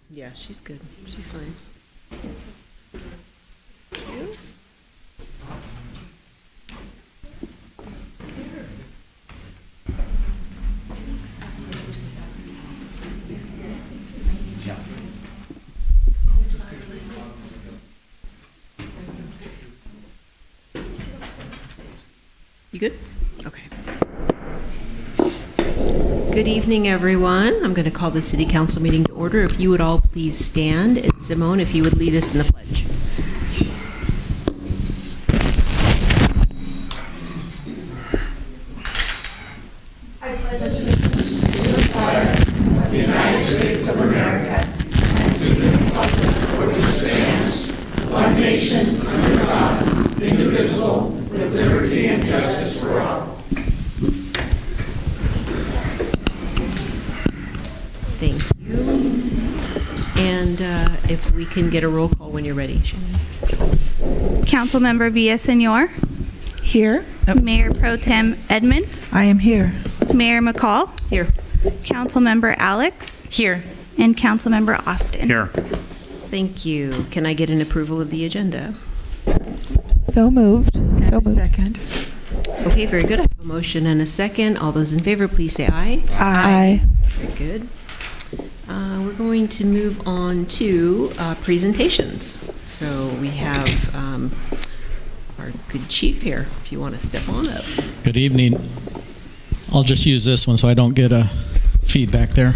Yeah, she's good. She's fine. You good? Okay. Good evening, everyone. I'm going to call the City Council meeting to order. If you would all please stand. And Simone, if you would lead us in the pledge. I pledge allegiance to the flag of the United States of America and to the republic for which it stands, one nation, under God, indivisible, with liberty and justice for all. Thank you. And if we can get a roll call when you're ready, Shannon. Councilmember Villaseñor. Here. Mayor Pro Tem Edmonds. I am here. Mayor McCall. Here. Councilmember Alex. Here. And Councilmember Austin. Here. Thank you. Can I get an approval of the agenda? So moved. So moved. Second. Okay, very good. I have a motion and a second. All those in favor, please say aye. Aye. Very good. We're going to move on to presentations. So we have our good chief here, if you want to step on up. Good evening. I'll just use this one so I don't get a feedback there.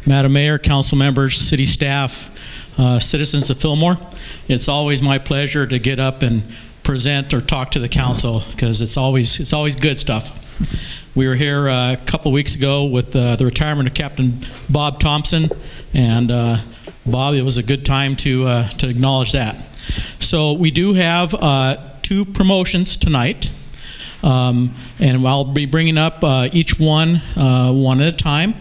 Madam Mayor, council members, city staff, citizens of Fillmore, it's always my pleasure to get up and present or talk to the council because it's always good stuff. We were here a couple weeks ago with the retirement of Captain Bob Thompson, and Bob, it was a good time to acknowledge that. So we do have 2 promotions tonight, and I'll be bringing up each one at a time,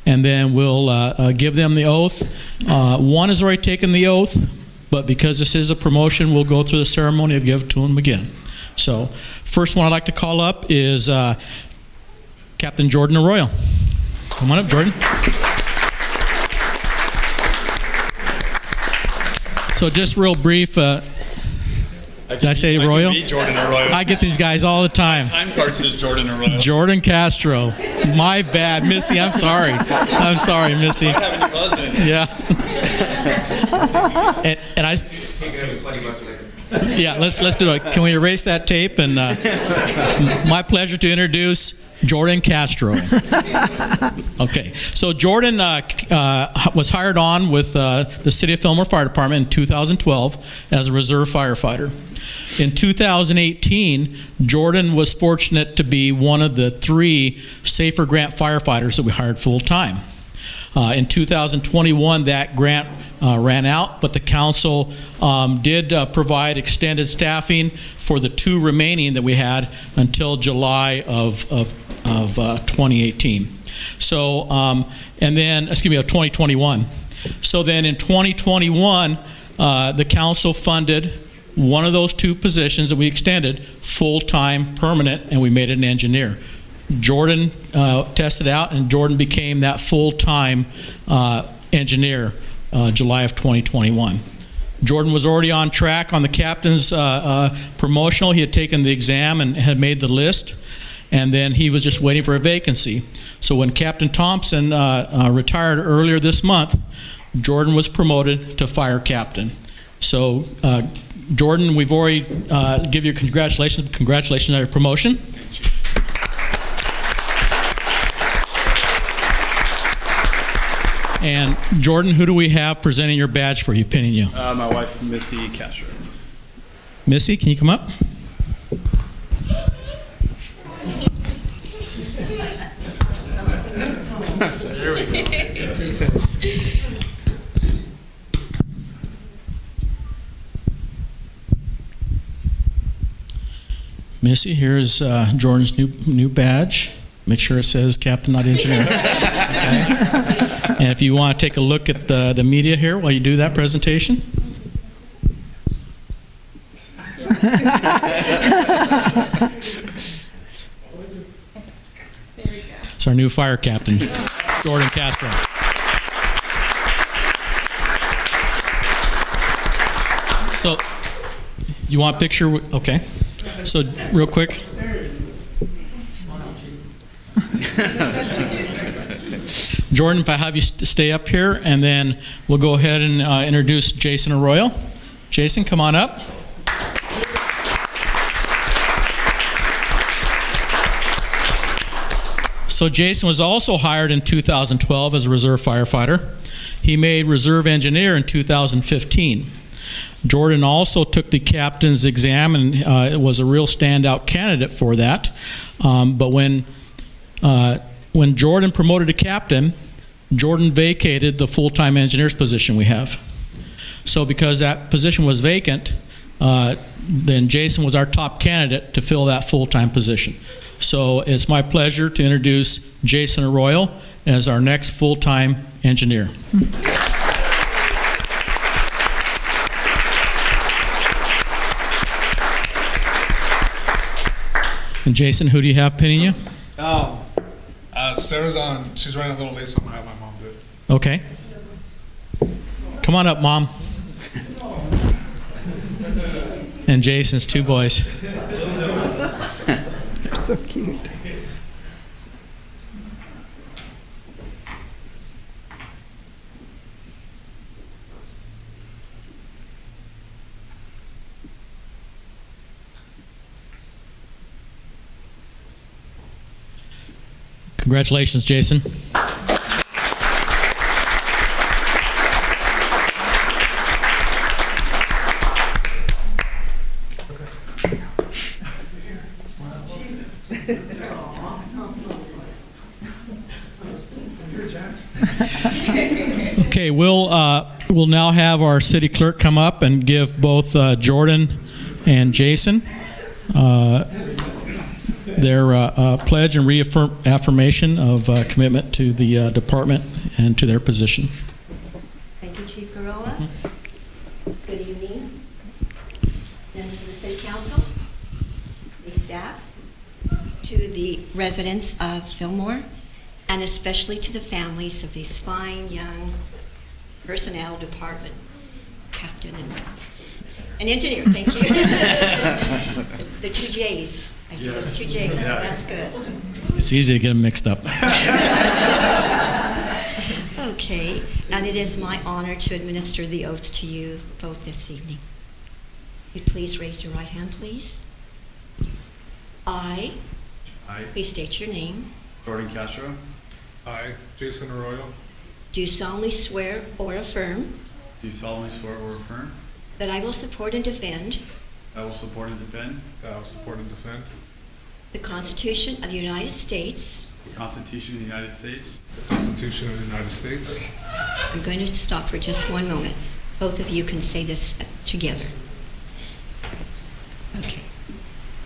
and then we'll give them the oath. One has already taken the oath, but because this is a promotion, we'll go through the ceremony of give it to him again. So first one I'd like to call up is Captain Jordan Arroyo. Come on up, Jordan. So just real brief, did I say Arroyo? I can beat Jordan Arroyo. I get these guys all the time. Time card says Jordan Arroyo. Jordan Castro. My bad, Missy. I'm sorry. I'm sorry, Missy. What happened to your husband? Yeah. and I. Yeah, let's do it. Can we erase that tape? And my pleasure to introduce Jordan Castro. Okay, so Jordan was hired on with the City of Fillmore Fire Department in 2012 as a reserve firefighter. In 2018, Jordan was fortunate to be one of the 3 Safer Grant firefighters that we hired full-time. In 2021, that grant ran out, but the council did provide extended staffing for the 2 remaining that we had until July of 2018. So, and then, of 2021. So then in 2021, the council funded one of those 2 positions that we extended full-time permanent, and we made it an engineer. Jordan tested out, and Jordan became that full-time engineer July of 2021. Jordan was already on track on the captain's promotional. He had taken the exam and had made the list, and then he was just waiting for a vacancy. So when Captain Thompson retired earlier this month, Jordan was promoted to fire captain. So Jordan, we've already give you congratulations. Congratulations on your promotion. And Jordan, who do we have presenting your badge for you, pinning you? My wife, Missy Castro. Missy, can you come up? There we go. Missy, here's Jordan's new badge. Make sure it says Captain, not Engineer. Okay. And if you want to take a look at the media here while you do that presentation. It's our new fire captain, Jordan Castro. So, you want a picture? Okay. So, real quick. Jordan, if I have you stay up here, and then we'll go ahead and introduce Jason Arroyo. Jason, come on up. So Jason was also hired in 2012 as a reserve firefighter. He made reserve engineer in 2015. Jordan also took the captain's exam and was a real standout candidate for that. But when Jordan promoted to captain, Jordan vacated the full-time engineer's position we have. So because that position was vacant, then Jason was our top candidate to fill that full-time position. So it's my pleasure to introduce Jason Arroyo as our next full-time engineer. And Jason, who do you have pinning you? Sarah's on. She's running a little late, so I'm going to have my mom do it. Okay. Come on up, Mom. And Jason's two boys. They're so cute. Congratulations, Jason. Okay, we'll now have our city clerk come up and give both Jordan and Jason their pledge and reaffirmation of commitment to the department and to their position. Thank you, Chief Garola. Good evening. Members of the City Council, the staff, to the residents of Fillmore, and especially to the families of these fine young personnel department captain and engineer. Thank you. The two J's. I see those two J's. That's good. It's easy to get them mixed up. Okay, and it is my honor to administer the oath to you both this evening. You'd please raise your right hand, please. I, please state your name, Jordan Castro. I, Jason Arroyo. do solemnly swear or affirm Do solemnly swear or affirm that I will support and defend I will support and defend the Constitution of the United States. the Constitution of the United States. The Constitution of the United States. I'm going to stop for just one moment. Both of you can say this together. Okay.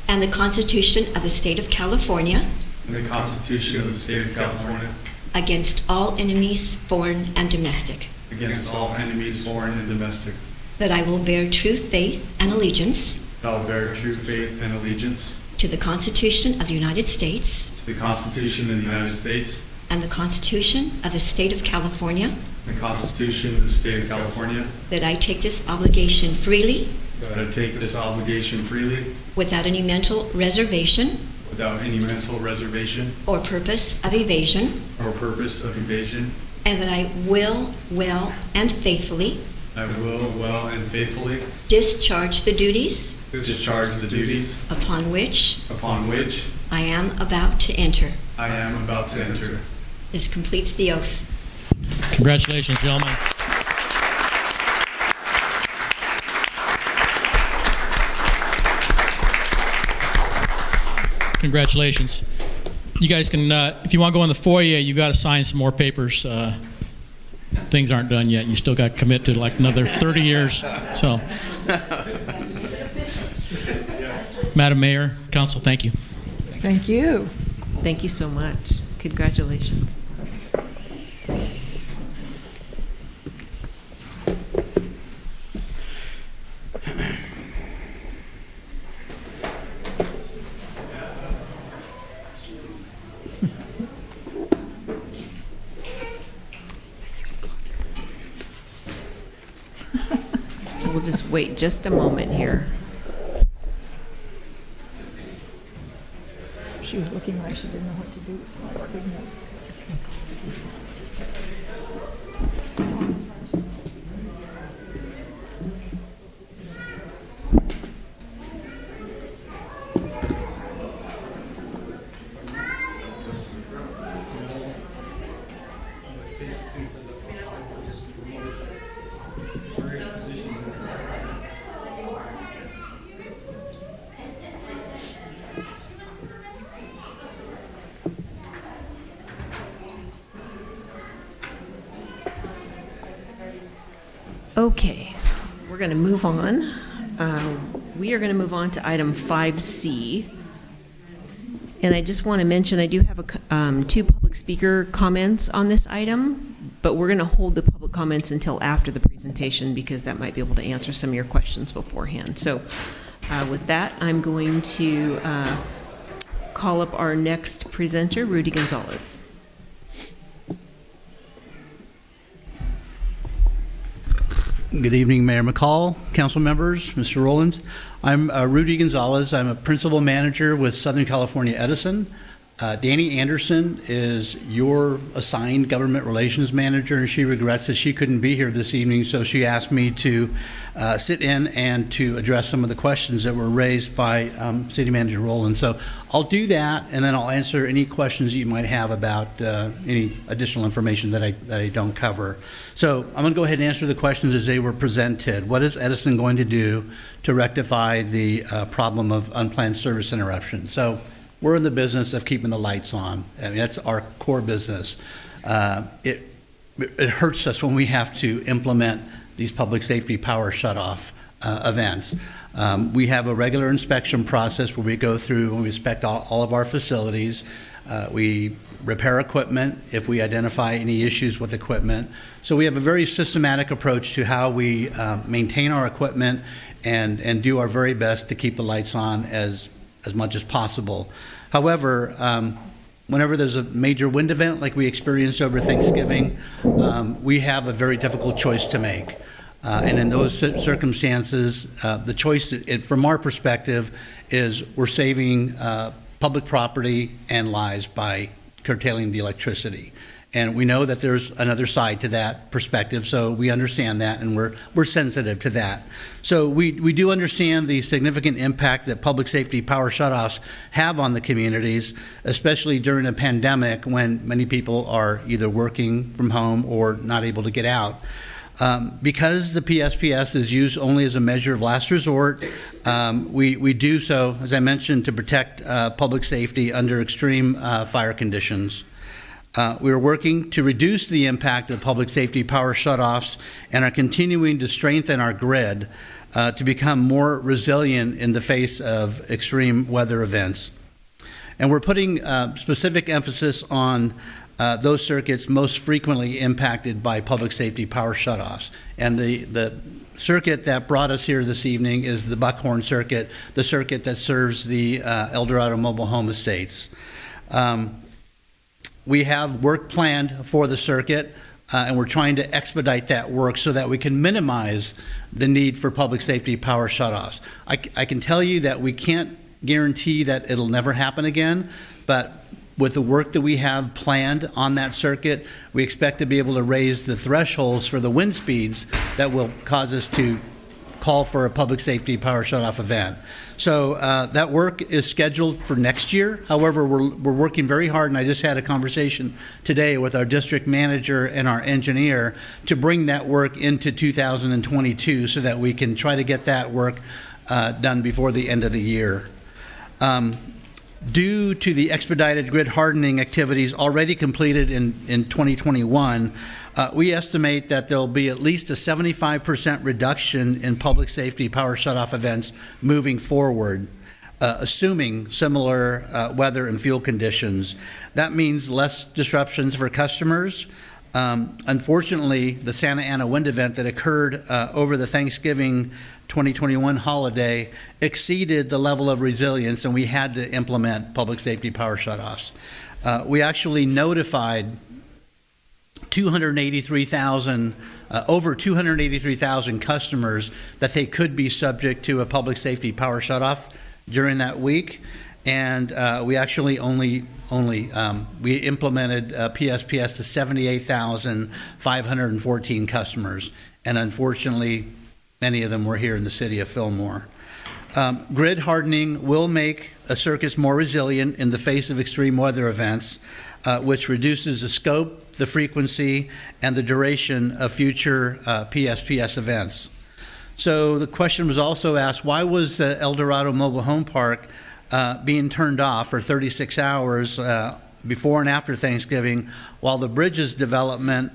And the Constitution of the State of California And the Constitution of the State of California. against all enemies, foreign and domestic. Against all enemies, foreign and domestic. That I will bear true faith and allegiance That I will bear true faith and allegiance to the Constitution of the United States to the Constitution of the United States. and the Constitution of the State of California. The Constitution of the State of California. That I take this obligation freely, That I take this obligation freely, without any mental reservation without any mental reservation or purpose of evasion. or purpose of evasion. And that I will well and faithfully I will well and faithfully discharge the duties discharge the duties upon which upon which I am about to enter. I am about to enter. This completes the oath. Congratulations, gentlemen. Congratulations. You guys can, if you want to go in the foyer, you got to sign some more papers. Things aren't done yet. You still got to commit to like another 30 years. So, Madam Mayor, Council, thank you. Thank you. Thank you so much. Congratulations. We'll just wait just a moment here. She was looking like she didn't know what to do, so I signaled. Okay, we're going to move on. We are going to move on to item 5C. And I just want to mention, I do have two public speaker comments on this item, but we're going to hold the public comments until after the presentation because that might be able to answer some of your questions beforehand. So with that, I'm going to call up our next presenter, Rudy Gonzalez. Good evening, Mayor McCall, council members, Mr. Rowland. I'm Rudy Gonzalez. I'm a principal manager with Southern California Edison. Danny Anderson is your assigned government relations manager, and she regrets that she couldn't be here this evening, so she asked me to sit in and to address some of the questions that were raised by City Manager Rowland. So I'll do that, and then I'll answer any questions you might have about any additional information that I don't cover. So I'm going to go ahead and answer the questions as they were presented. What is Edison going to do to rectify the problem of unplanned service interruption? So we're in the business of keeping the lights on. I mean, that's our core business. It hurts us when we have to implement these public safety power shutoff events. We have a regular inspection process where we go through and we inspect all of our facilities. We repair equipment if we identify any issues with equipment. So we have a very systematic approach to how we maintain our equipment and do our very best to keep the lights on as much as possible. However, whenever there's a major wind event like we experienced over Thanksgiving, we have a very difficult choice to make. And in those circumstances, the choice, from our perspective, is we're saving public property and lives by curtailing the electricity. And we know that there's another side to that perspective, so we understand that, and we're sensitive to that. So we do understand the significant impact that public safety power shutoffs have on the communities, especially during a pandemic when many people are either working from home or not able to get out. Because the PSPS is used only as a measure of last resort, we do so, as I mentioned, to protect public safety under extreme fire conditions. We are working to reduce the impact of public safety power shutoffs and are continuing to strengthen our grid to become more resilient in the face of extreme weather events. And we're putting specific emphasis on those circuits most frequently impacted by public safety power shutoffs. And the circuit that brought us here this evening is the Buckhorn Circuit, the circuit that serves the El Dorado Mobile Home Estates. We have work planned for the circuit, and we're trying to expedite that work so that we can minimize the need for public safety power shutoffs. I can tell you that we can't guarantee that it'll never happen again, but with the work that we have planned on that circuit, we expect to be able to raise the thresholds for the wind speeds that will cause us to call for a public safety power shutoff event. So that work is scheduled for next year. However, we're working very hard, and I just had a conversation today with our district manager and our engineer to bring that work into 2022 so that we can try to get that work done before the end of the year. Due to the expedited grid hardening activities already completed in 2021, we estimate that there will be at least a 75% reduction in public safety power shutoff events moving forward, assuming similar weather and fuel conditions. That means less disruptions for customers. Unfortunately, the Santa Ana wind event that occurred over the Thanksgiving 2021 holiday exceeded the level of resilience, and we had to implement public safety power shutoffs. We actually notified 283,000 over 283,000 customers that they could be subject to a public safety power shutoff during that week. And we actually we implemented PSPS to 78,514 customers. And unfortunately, many of them were here in the city of Fillmore. Grid hardening will make circuits more resilient in the face of extreme weather events, which reduces the scope, the frequency, and the duration of future PSPS events. So the question was also asked, why was the El Dorado Mobile Home Park being turned off for 36 hours before and after Thanksgiving, while the Bridges development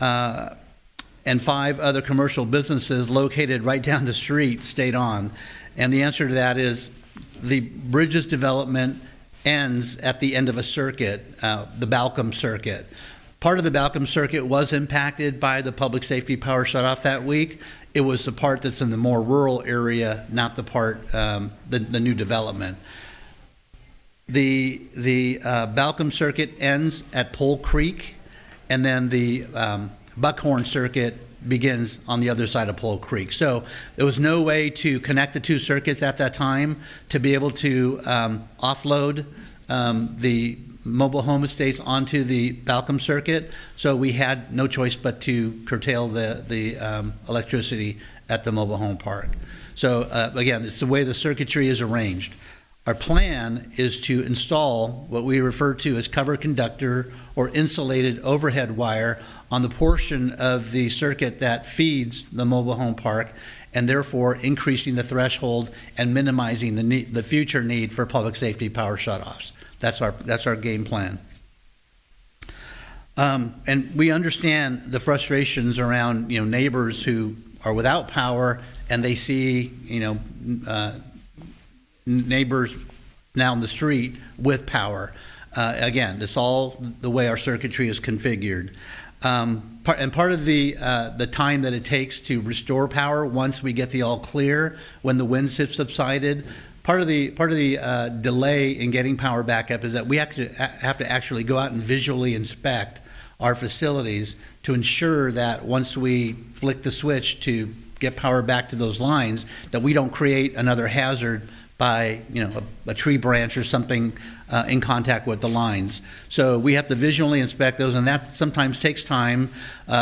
and 5 other commercial businesses located right down the street stayed on? And the answer to that is the Bridges development ends at the end of a circuit, the Balcom circuit. Part of the Balcom circuit was impacted by the public safety power shutoff that week. It was the part that's in the more rural area, not the part, the new development. The Balcom circuit ends at Pole Creek, and then the Buckhorn circuit begins on the other side of Pole Creek. So there was no way to connect the 2 circuits at that time to be able to offload the mobile home estates onto the Balcom circuit. So we had no choice but to curtail the electricity at the mobile home park. So again, it's the way the circuitry is arranged. Our plan is to install what we refer to as cover conductor or insulated overhead wire on the portion of the circuit that feeds the mobile home park, and therefore increasing the threshold and minimizing the future need for public safety power shutoffs. That's our game plan. And we understand the frustrations around neighbors who are without power, and they see neighbors now in the street with power. Again, this all the way our circuitry is configured. Part of the time that it takes to restore power once we get the all clear, when the winds have subsided, part of the delay in getting power back up is that we have to actually go out and visually inspect our facilities to ensure that once we flick the switch to get power back to those lines, that we don't create another hazard by a tree branch or something in contact with the lines. So we have to visually inspect those, and that sometimes takes time.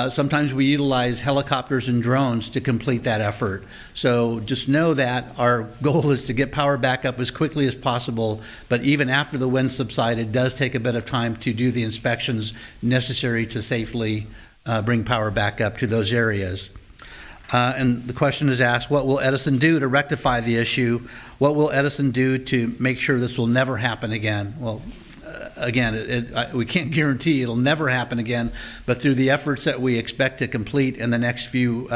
Sometimes we utilize helicopters and drones to complete that effort. So just know that our goal is to get power back up as quickly as possible, but even after the wind subside, it does take a bit of time to do the inspections necessary to safely bring power back up to those areas. And the question is asked, what will Edison do to rectify the issue? What will Edison do to make sure this will never happen again? Well, again, we can't guarantee it'll never happen again, but through the efforts that we expect to complete in the next few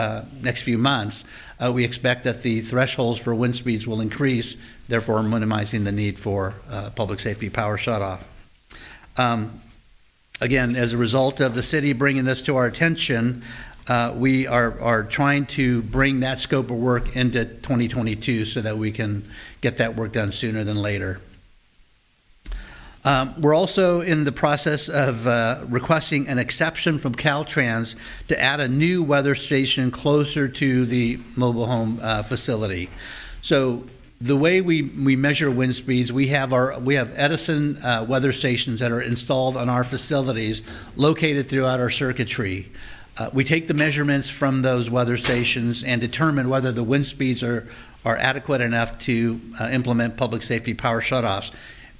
months, we expect that the thresholds for wind speeds will increase, therefore minimizing the need for public safety power shutoff. Again, as a result of the city bringing this to our attention, we are trying to bring that scope of work into 2022 so that we can get that work done sooner than later. We're also in the process of requesting an exception from Caltrans to add a new weather station closer to the mobile home facility. So the way we measure wind speeds, we have Edison weather stations that are installed on our facilities located throughout our circuitry. We take the measurements from those weather stations and determine whether the wind speeds are adequate enough to implement public safety power shutoffs.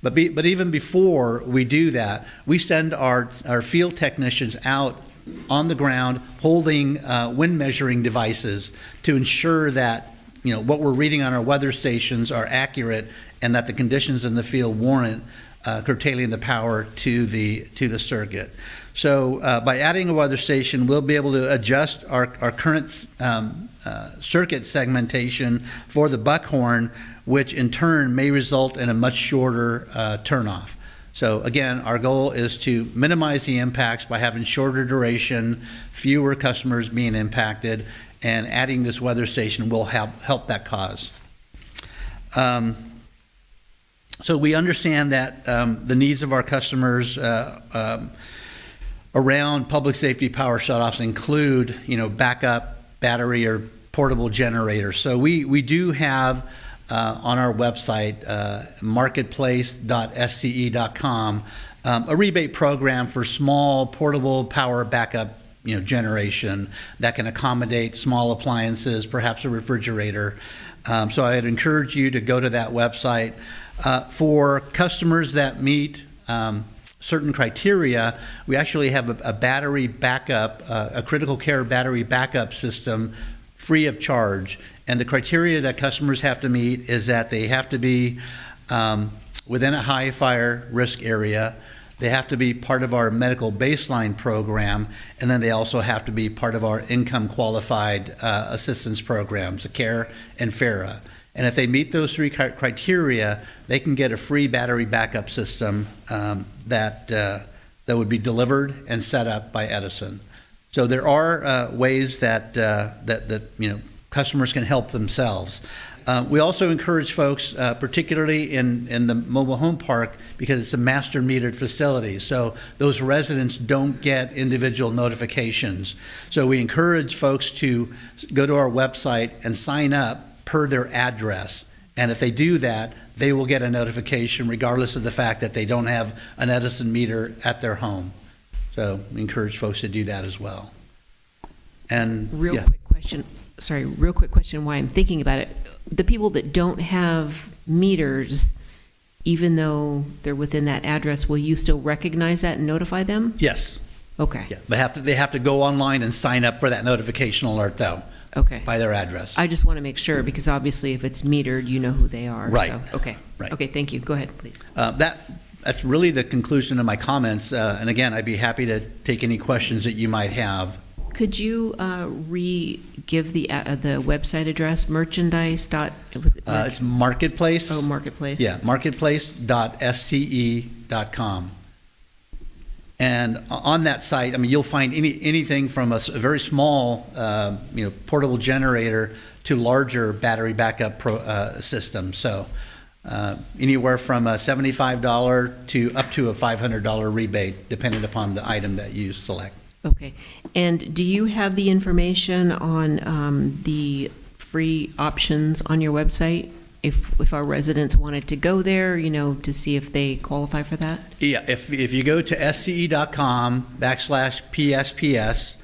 But even before we do that, we send our field technicians out on the ground holding wind measuring devices to ensure that what we're reading on our weather stations are accurate and that the conditions in the field warrant curtailing the power to the circuit. So by adding a weather station, we'll be able to adjust our current circuit segmentation for the Buckhorn, which in turn may result in a much shorter turnoff. So again, our goal is to minimize the impacts by having shorter duration, fewer customers being impacted, and adding this weather station will help that cause. So we understand that the needs of our customers around public safety power shutoffs include, backup battery or portable generator. So we do have on our website, marketplace.sce.com, a rebate program for small portable power backup generation that can accommodate small appliances, perhaps a refrigerator. So I'd encourage you to go to that website. For customers that meet certain criteria, we actually have a battery backup, a critical care battery backup system free of charge. And the criteria that customers have to meet is that they have to be within a high fire risk area. They have to be part of our medical baseline program, and then they also have to be part of our income qualified assistance programs, the CARE and FARA. And if they meet those three criteria, they can get a free battery backup system that would be delivered and set up by Edison. So there are ways that customers can help themselves. We also encourage folks, particularly in the mobile home park, because it's a master metered facility. So those residents don't get individual notifications. So we encourage folks to go to our website and sign up per their address. And if they do that, they will get a notification regardless of the fact that they don't have an Edison meter at their home. So we encourage folks to do that as well. And Real quick question why I'm thinking about it. The people that don't have meters, even though they're within that address, will you still recognize that and notify them? Yes. Okay. Yeah, they have to go online and sign up for that notification alert, though. Okay. By their address. I just want to make sure, because obviously if it's metered, you know who they are. Right. So, okay. Right. Okay, thank you. Go ahead, please. That's really the conclusion of my comments. And again, I'd be happy to take any questions that you might have. Could you re-give the website address, merchandise dot, was it? It's Marketplace. Oh, Marketplace. Yeah, marketplace.sce.com. And on that site, you'll find anything from a very small, portable generator to larger battery backup systems. So anywhere from a $75 to up to a $500 rebate, depending upon the item that you select. Okay. And do you have the information on the free options on your website? If our residents wanted to go there, to see if they qualify for that? Yeah, if you go to sce.com/PSPS,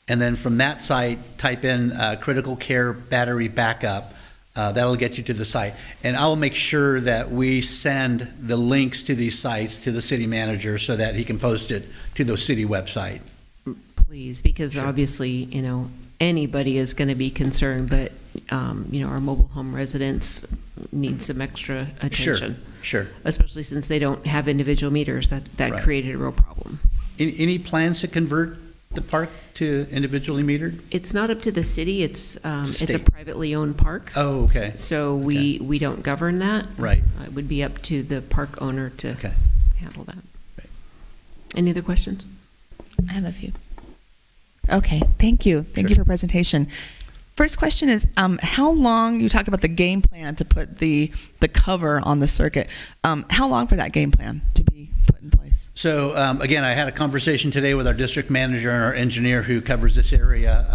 and then from that site, type in critical care battery backup, that'll get you to the site. And I'll make sure that we send the links to these sites to the city manager so that he can post it to the city website. Please, because obviously, anybody is going to be concerned, but, our mobile home residents need some extra attention. Sure. Especially since they don't have individual meters. That Right. created a real problem. Any plans to convert the park to individually metered? It's not up to the city. It's a State. privately owned park. Oh, okay. So we don't govern that. Right. It would be up to the park owner to Okay. handle that. Right. Any other questions? I have a few. Okay, thank you. Thank you for presentation. First question is, how long, you talked about the game plan to put the cover on the circuit. How long for that game plan to be put in place? So again, I had a conversation today with our district manager and our engineer who covers this area.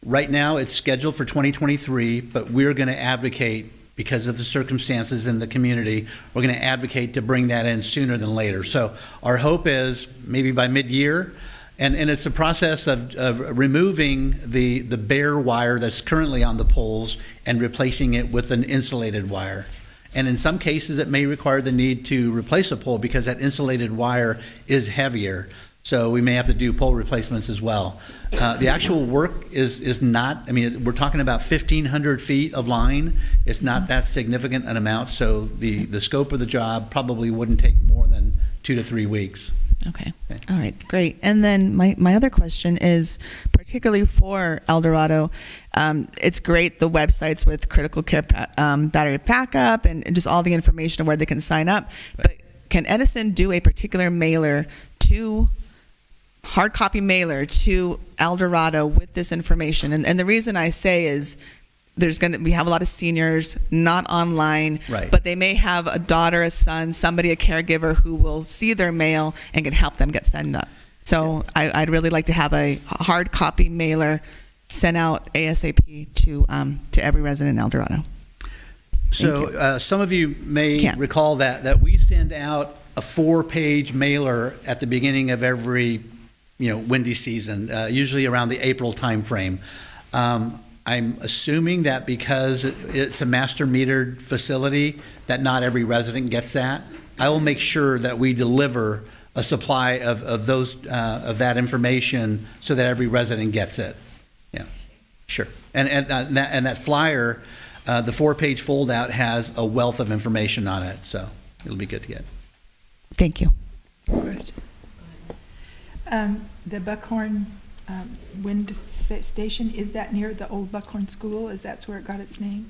Right now, it's scheduled for 2023, but we're going to advocate, because of the circumstances in the community, we're going to advocate to bring that in sooner than later. So our hope is maybe by mid-year. And it's a process of removing the bare wire that's currently on the poles and replacing it with an insulated wire. And in some cases, it may require the need to replace a pole because that insulated wire is heavier. So we may have to do pole replacements as well. The actual work is not, we're talking about 1,500 feet of line. It's not that significant an amount. So the scope of the job probably wouldn't take more than 2 to 3 weeks. Okay. All right, great. And then my other question is, particularly for El Dorado, it's great, the websites with critical care battery backup and just all the information of where they can sign up. Right. But can Edison do a particular hard copy mailer to El Dorado with this information? And the reason I say is, we have a lot of seniors not online, Right. but they may have a daughter, a son, somebody, a caregiver who will see their mail and can help them get signed up. So I'd really like to have a hard copy mailer sent out ASAP to every resident in El Dorado. So some of you may Can't. recall that we send out a 4-page mailer at the beginning of every windy season, usually around the April timeframe. I'm assuming that because it's a master metered facility, that not every resident gets that. I will make sure that we deliver a supply of that information so that every resident gets it. Yeah, sure. And that flyer, the 4-page foldout has a wealth of information on it, so it'll be good to get. Thank you. Question. The Buckhorn wind station, is that near the old Buckhorn School? Is that where it got its name?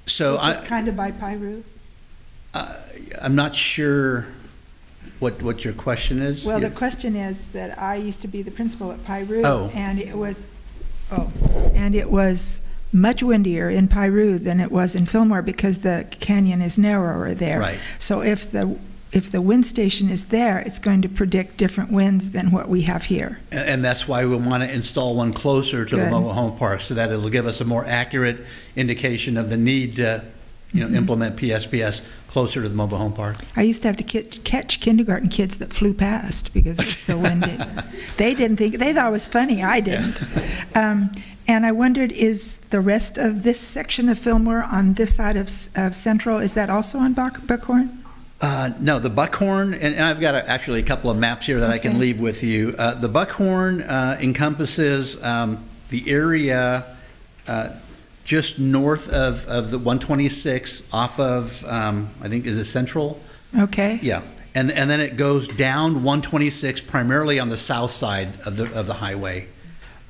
So Which is kind of by Piru? I'm not sure what your question is. Well, the question is that I used to be the principal at Piru, Oh. and it was much windier in Piru than it was in Fillmore because the canyon is narrower there. Right. So if the wind station is there, it's going to predict different winds than what we have here. And that's why we want to install one closer to the Good. mobile home park, so that it'll give us a more accurate indication of the need to implement PSPS closer to the mobile home park. I used to have to catch kindergarten kids that flew past because it was so windy. They thought it was funny. I didn't. And I wondered, is the rest of this section of Fillmore on this side of Central, is that also on Buckhorn? No, the Buckhorn, and I've got actually a couple of maps here that I can Okay. leave with you. The Buckhorn encompasses the area just north of the 126 off of, I think, is it Central? Okay. Yeah, and then it goes down 126 primarily on the south side of the highway.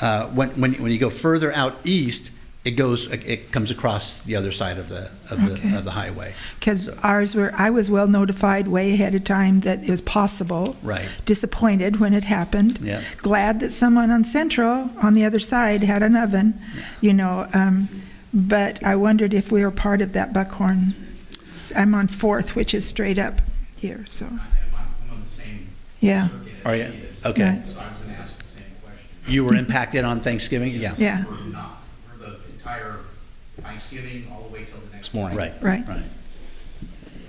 When you go further out east, it comes across the other side of the highway. Because I was well notified way ahead of time that it was possible. Right. Disappointed when it happened. Yeah. Glad that someone on Central, on the other side, had an oven, but I wondered if we were part of that Buckhorn. I'm on 4th, which is straight up here, so, I'm on the same yeah. circuit as Are you? he is. Okay. Right. So I was going to ask the same question. You were impacted on Thanksgiving? Yeah. Yeah. We're not. We're the entire Thanksgiving all the way till the next morning. Right. Right.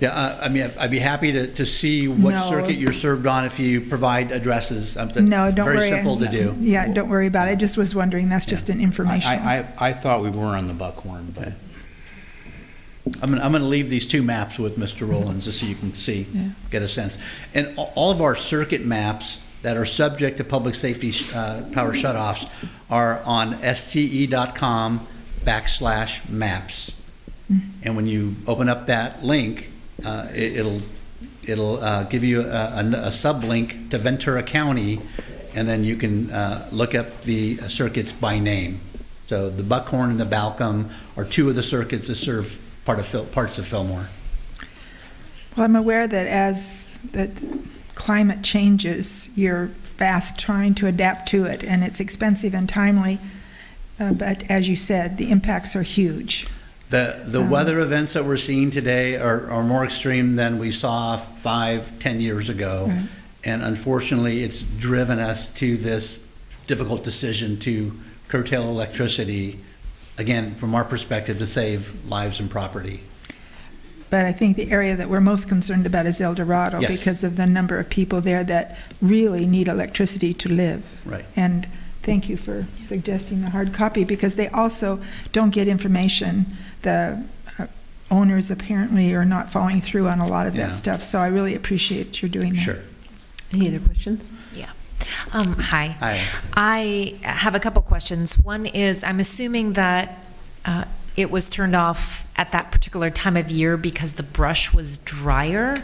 Yeah, I mean, I'd be happy to see what No. circuit you're served on if you provide addresses. No, don't worry. Very simple to do. Yeah, don't worry about it. I just was wondering, that's just an information. I thought we were on the Buckhorn, but I'm going to leave these 2 maps with Mr. Rollins just so you can see, Yeah. get a sense. And all of our circuit maps that are subject to public safety power shutoffs are on ste.com/maps. And when you open up that link, it'll give you a sublink to Ventura County, and then you can look up the circuits by name. So the Buckhorn and the Balcom are 2 of the circuits that serve parts of Fillmore. Well, I'm aware that as that climate changes, you're fast trying to adapt to it, and it's expensive and timely. But as you said, the impacts are huge. The weather events that we're seeing today are more extreme than we saw 5-10 years ago. Right. And unfortunately, it's driven us to this difficult decision to curtail electricity, again, from our perspective, to save lives and property. But I think the area that we're most concerned about is El Dorado Yes. because of the number of people there that really need electricity to live. Right. And thank you for suggesting the hard copy because they also don't get information. The owners apparently are not following through on a lot of Yeah. that stuff. So I really appreciate your doing that. Sure. Any other questions? Yeah. Hi. Hi. I have a couple questions. One is, I'm assuming that it was turned off at that particular time of year because the brush was drier,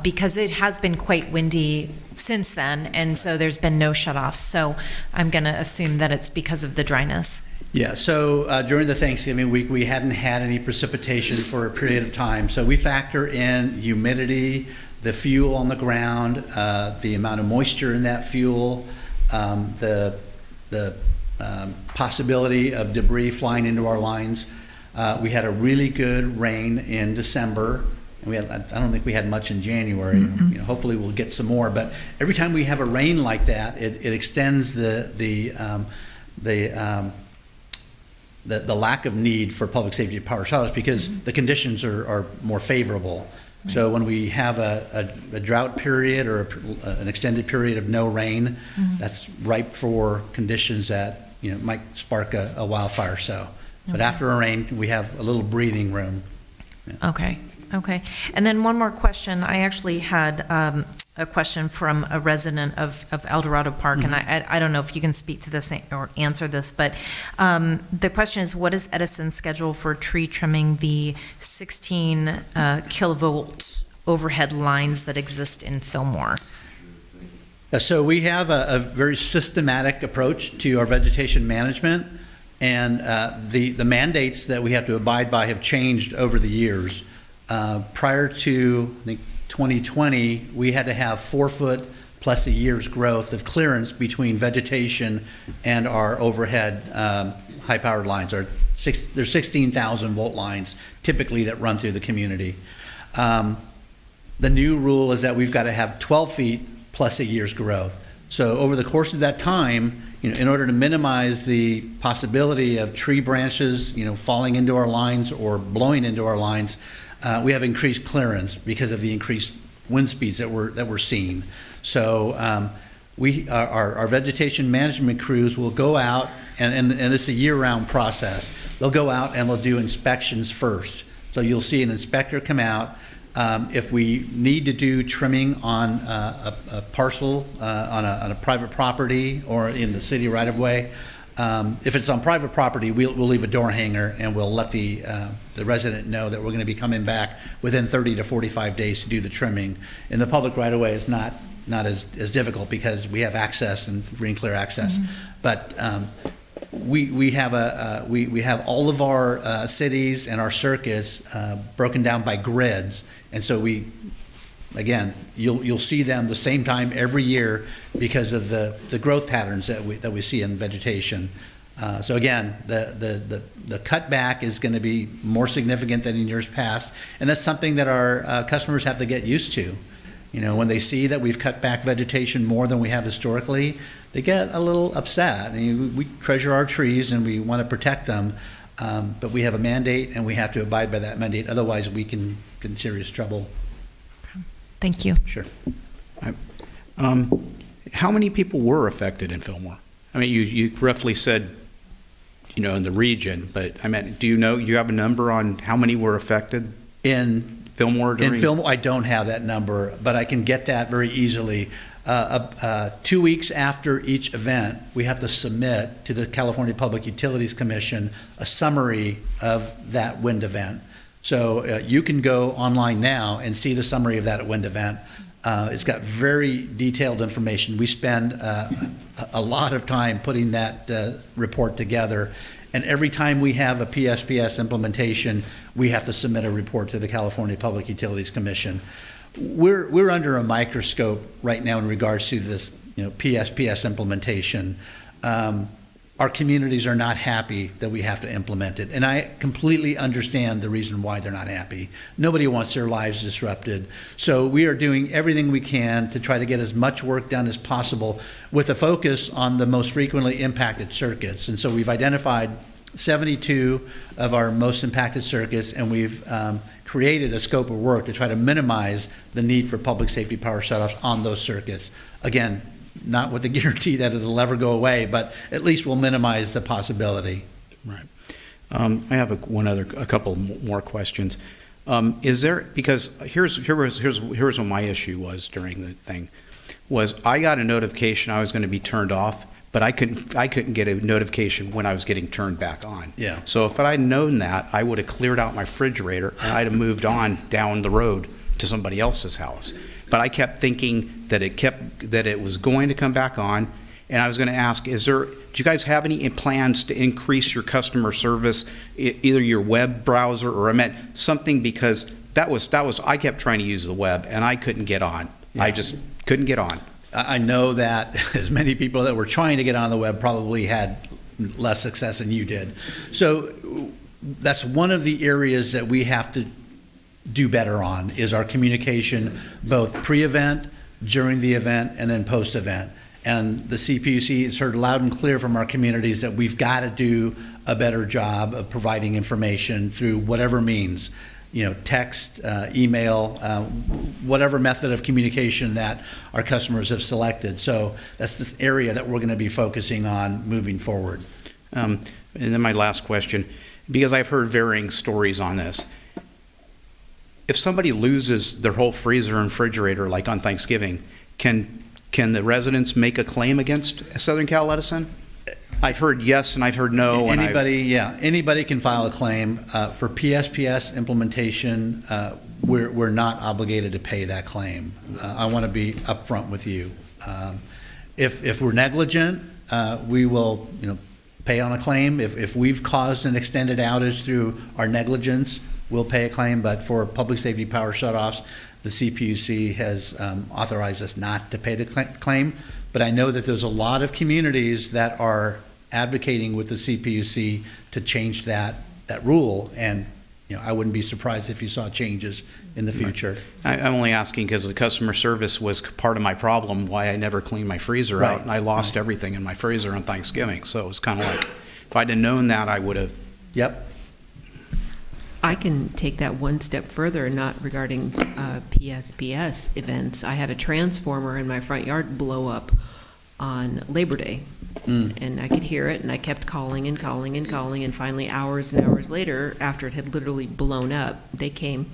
because it has been quite windy since then, and so there's been no shutoff. So I'm going to assume that it's because of the dryness. Yeah, so during the Thanksgiving week, we hadn't had any precipitation for a period of time. So we factor in humidity, the fuel on the ground, the amount of moisture in that fuel, the possibility of debris flying into our lines. We had a really good rain in December, I don't think we had much in January. You know, hopefully we'll get some more. But every time we have a rain like that, it extends the lack of need for public safety power shutoffs because the conditions are more favorable. Right. So when we have a drought period or an extended period of no rain, that's ripe for conditions that, you know, might spark a wildfire. So, but after a rain, we have a little breathing room. Yeah. Okay. And then one more question. I actually had a question from a resident of El Dorado Park, and I don't know if you can speak to this or answer this, but the question is, what is Edison's schedule for tree trimming the 16 kilovolt overhead lines that exist in Fillmore? So we have a very systematic approach to our vegetation management, and the mandates that we have to abide by have changed over the years. Prior to, I think, 2020, we had to have 4 foot plus a year's growth of clearance between vegetation and our overhead high-powered lines. There's 16,000 volt lines typically that run through the community. The new rule is that we've got to have 12 feet plus a year's growth. So over the course of that time, you know, in order to minimize the possibility of tree branches, you know, falling into our lines or blowing into our lines, we have increased clearance because of the increased wind speeds that we're seeing. So our vegetation management crews will go out, and it's a year-round process. They'll go out and they'll do inspections first. So you'll see an inspector come out. If we need to do trimming on a parcel, on a private property or in the city right-of-way, if it's on private property, we'll leave a door hanger and we'll let the resident know that we're going to be coming back within 30 to 45 days to do the trimming. In the public right-of-way, it's not as difficult because we have access and free and clear access. But we have all of our cities and our circuits broken down by grids, and so again, you'll see them the same time every year because of the growth patterns that we see in vegetation. So again, the cutback is going to be more significant than in years past, and that's something that our customers have to get used to. You know, when they see that we've cut back vegetation more than we have historically, they get a little upset. I mean, we treasure our trees and we want to protect them, but we have a mandate and we have to abide by that mandate. Otherwise, we can get in serious trouble. Thank you. Sure. How many people were affected in Fillmore? I mean, you roughly said, you know, in the region, but I mean, do you have a number on how many were affected in Fillmore? In Fillmore, I don't have that number, but I can get that very easily. 2 weeks after each event, we have to submit to the California Public Utilities Commission a summary of that wind event. So you can go online now and see the summary of that wind event. It's got very detailed information. We spend a lot of time putting that report together, and every time we have a PSPS implementation, we have to submit a report to the California Public Utilities Commission. We're under a microscope right now in regards to this, you know, PSPS implementation. Our communities are not happy that we have to implement it, and I completely understand the reason why they're not happy. Nobody wants their lives disrupted. So we are doing everything we can to try to get as much work done as possible with a focus on the most frequently impacted circuits. And so we've identified 72 of our most impacted circuits, and we've created a scope of work to try to minimize the need for public safety power shutoffs on those circuits. Again, not with the guarantee that it'll ever go away, but at least we'll minimize the possibility. Right. I have a couple more questions. Is there, because here's what my issue was during the thing, was I got a notification I was going to be turned off, but I couldn't get a notification when I was getting turned back on. Yeah. So if I'd known that, I would have cleared out my refrigerator and I'd have moved on down the road to somebody else's house. But I kept thinking that it was going to come back on, and I was going to ask, do you guys have any plans to increase your customer service, either your web browser or I meant something, because that was I kept trying to use the web and I couldn't get on. Yeah. I just couldn't get on. I know that as many people that were trying to get on the web probably had less success than you did. So that's one of the areas that we have to do better on is our communication, both pre-event, during the event, and then post-event. And the CPUC has heard loud and clear from our communities that we've got to do a better job of providing information through whatever means, text, email, whatever method of communication that our customers have selected. So that's the area that we're going to be focusing on moving forward. And then my last question, because I've heard varying stories on this. If somebody loses their whole freezer and refrigerator, like on Thanksgiving, can the residents make a claim against Southern Cal Edison? I've heard yes and I've heard no. Anybody can file a claim. For PSPS implementation, we're not obligated to pay that claim. I want to be upfront with you. If we're negligent, we will pay on a claim. If we've caused an extended outage through our negligence, we'll pay a claim. But for public safety power shutoffs, the CPUC has authorized us not to pay the claim. But I know that there's a lot of communities that are advocating with the CPUC to change that rule, and I wouldn't be surprised if you saw changes in the future. I'm only asking because the customer service was part of my problem, why I never cleaned my freezer out, and I lost everything in my freezer on Thanksgiving. So it was kind of like, if I'd have known that, I would have. Yep. I can take that one step further, not regarding PSPS events. I had a transformer in my front yard blow up on Labor Day, and I could hear it, and I kept calling and calling and calling, and finally hours and hours later, after it had literally blown up, they came.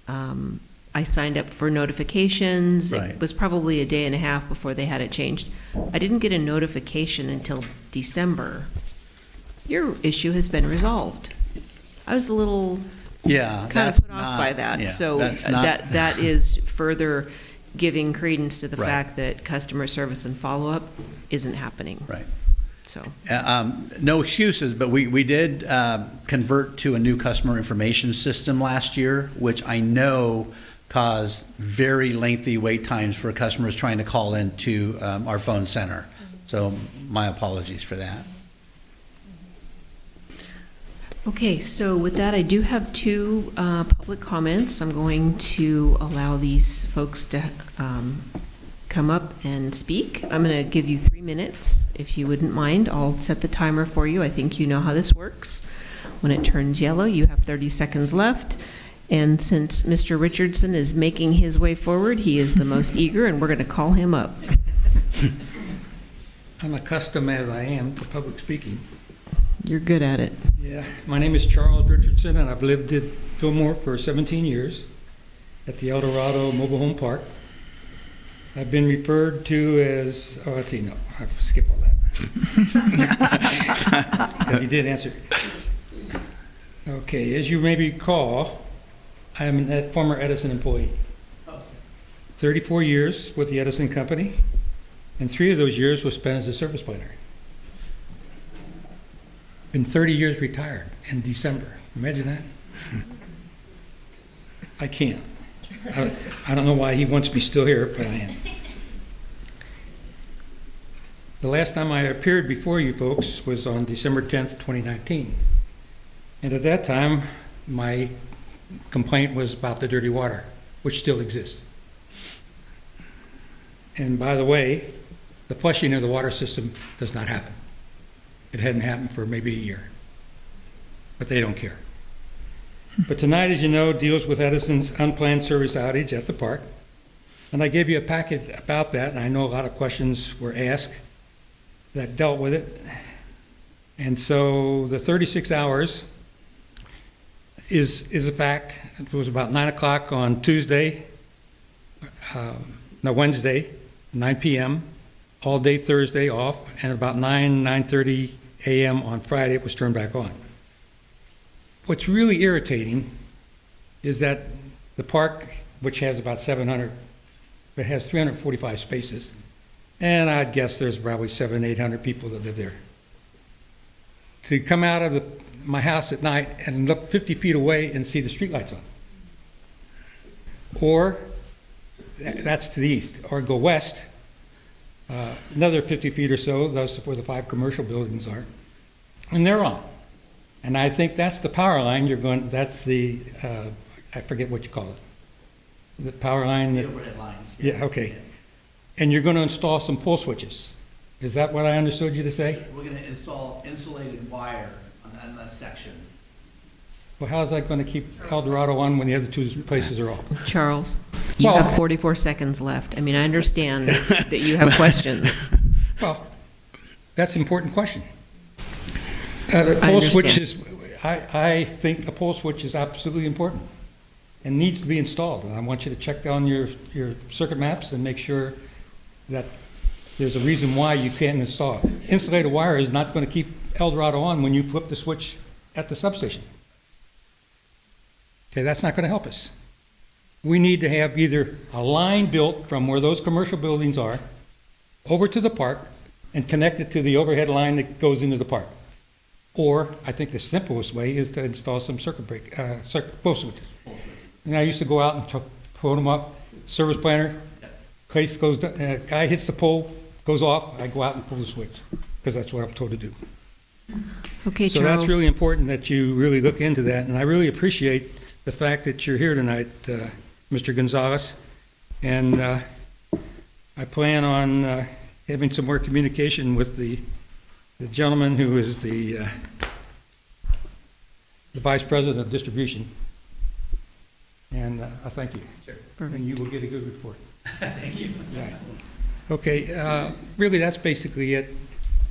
I signed up for notifications. Right. It was probably a day and a half before they had it changed. I didn't get a notification until December. Your issue has been resolved. I was a little kind of put off by that. Yeah, so that is further giving credence to the fact that customer service and follow-up isn't happening. Right. So no excuses, but we did convert to a new customer information system last year, which I know caused very lengthy wait times for customers trying to call into our phone center. So my apologies for that. Okay, so with that, I do have two public comments. I'm going to allow these folks to come up and speak. I'm going to give you 3 minutes, if you wouldn't mind. I'll set the timer for you. I think you know how this works. When it turns yellow, you have 30 seconds left. And since Mr. Richardson is making his way forward, he is the most eager, and we're going to call him up. I'm accustomed as I am to public speaking. You're good at it. Yeah, my name is Charles Richardson, and I've lived in Fillmore for 17 years at the El Dorado Mobile Home Park. I've been referred to as, I'll skip all that. You did answer. Okay, as you may recall, I am a former Edison employee. 34 years with the Edison Company, and 3 of those years was spent as a service planner. Been 30 years retired in December. Imagine that. I can't. I don't know why he wants me still here, but I am. The last time I appeared before you folks was on December 10th, 2019. And at that time, my complaint was about the dirty water, which still exists. And by the way, the flushing of the water system does not happen. It hadn't happened for maybe a year, but they don't care. But tonight, as you know, deals with Edison's unplanned service outage at the park. And I gave you a packet about that, and I know a lot of questions were asked that dealt with it. And so the 36 hours is a fact. It was about 9 o'clock on Wednesday, 9 p.m., all day Thursday off, and about 9:30 a.m. on Friday it was turned back on. What's really irritating is that the park, which has about 700, it has 345 spaces, and I'd guess there's probably 700-800 people that live there. To come out of my house at night and look 50 feet away and see the streetlights on. Or, that's to the east, or go west, another 50 feet or so, that's where the 5 commercial buildings are, and they're on. And I think that's the power line that's the I forget what you call it. The power line The that, overhead lines. yeah, okay. And you're going to install some pole switches. Is that what I understood you to say? We're going to install insulated wire on that section. Well, how's that going to keep El Dorado on when the other two places are off? Charles, you Well- have 44 seconds left. I mean, I understand that you have questions. Well, that's an important question. The I pole switch understand. is, I think a pole switch is absolutely important and needs to be installed. And I want you to check on your circuit maps and make sure that there's a reason why you can't install it. Insulated wire is not going to keep El Dorado on when you flip the switch at the substation. Okay, that's not going to help us. We need to have either a line built from where those commercial buildings are over to the park and connect it to the overhead line that goes into the park. Or, I think the simplest way is to install some pole switches. And I used to go out and put them up, service planner, place goes, guy hits the pole, goes off, I go out and pull the switch, because that's what I'm told to do. Okay, So Charles. that's really important that you really look into that, and I really appreciate the fact that you're here tonight, Mr. Gonzalez. And I plan on having some more communication with the gentleman who is the Vice President of Distribution. And I thank you. Sure. And you will get a good report. Thank you. Yeah. Okay, really, that's basically it.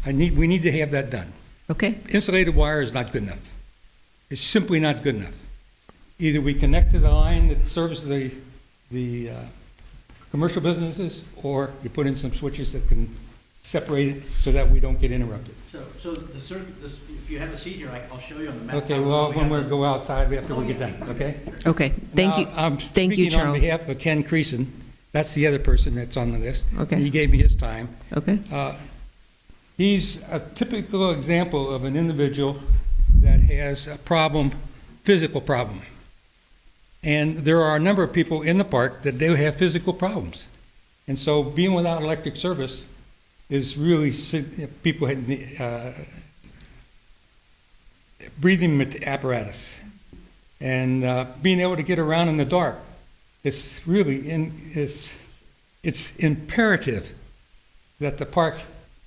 We need to have that done. Okay, Insulated wire is not good enough. It's simply not good enough. Either we connect to the line that serves the commercial businesses, or you put in some switches that can separate it so that we don't get interrupted. So the circuit, if you have a seat here, I'll show you on the map. Okay, well, when we go outside, after we get done, okay? okay. Thank you. Now, I'm Thank you, speaking on Charles. behalf of Ken Creason. That's the other person that's on the list. Okay. He gave me his time. Okay, He's a typical example of an individual that has a problem, physical problem. And there are a number of people in the park that do have physical problems. And so being without electric service is really, people had breathing apparatus. And being able to get around in the dark, it's really, it's imperative that the park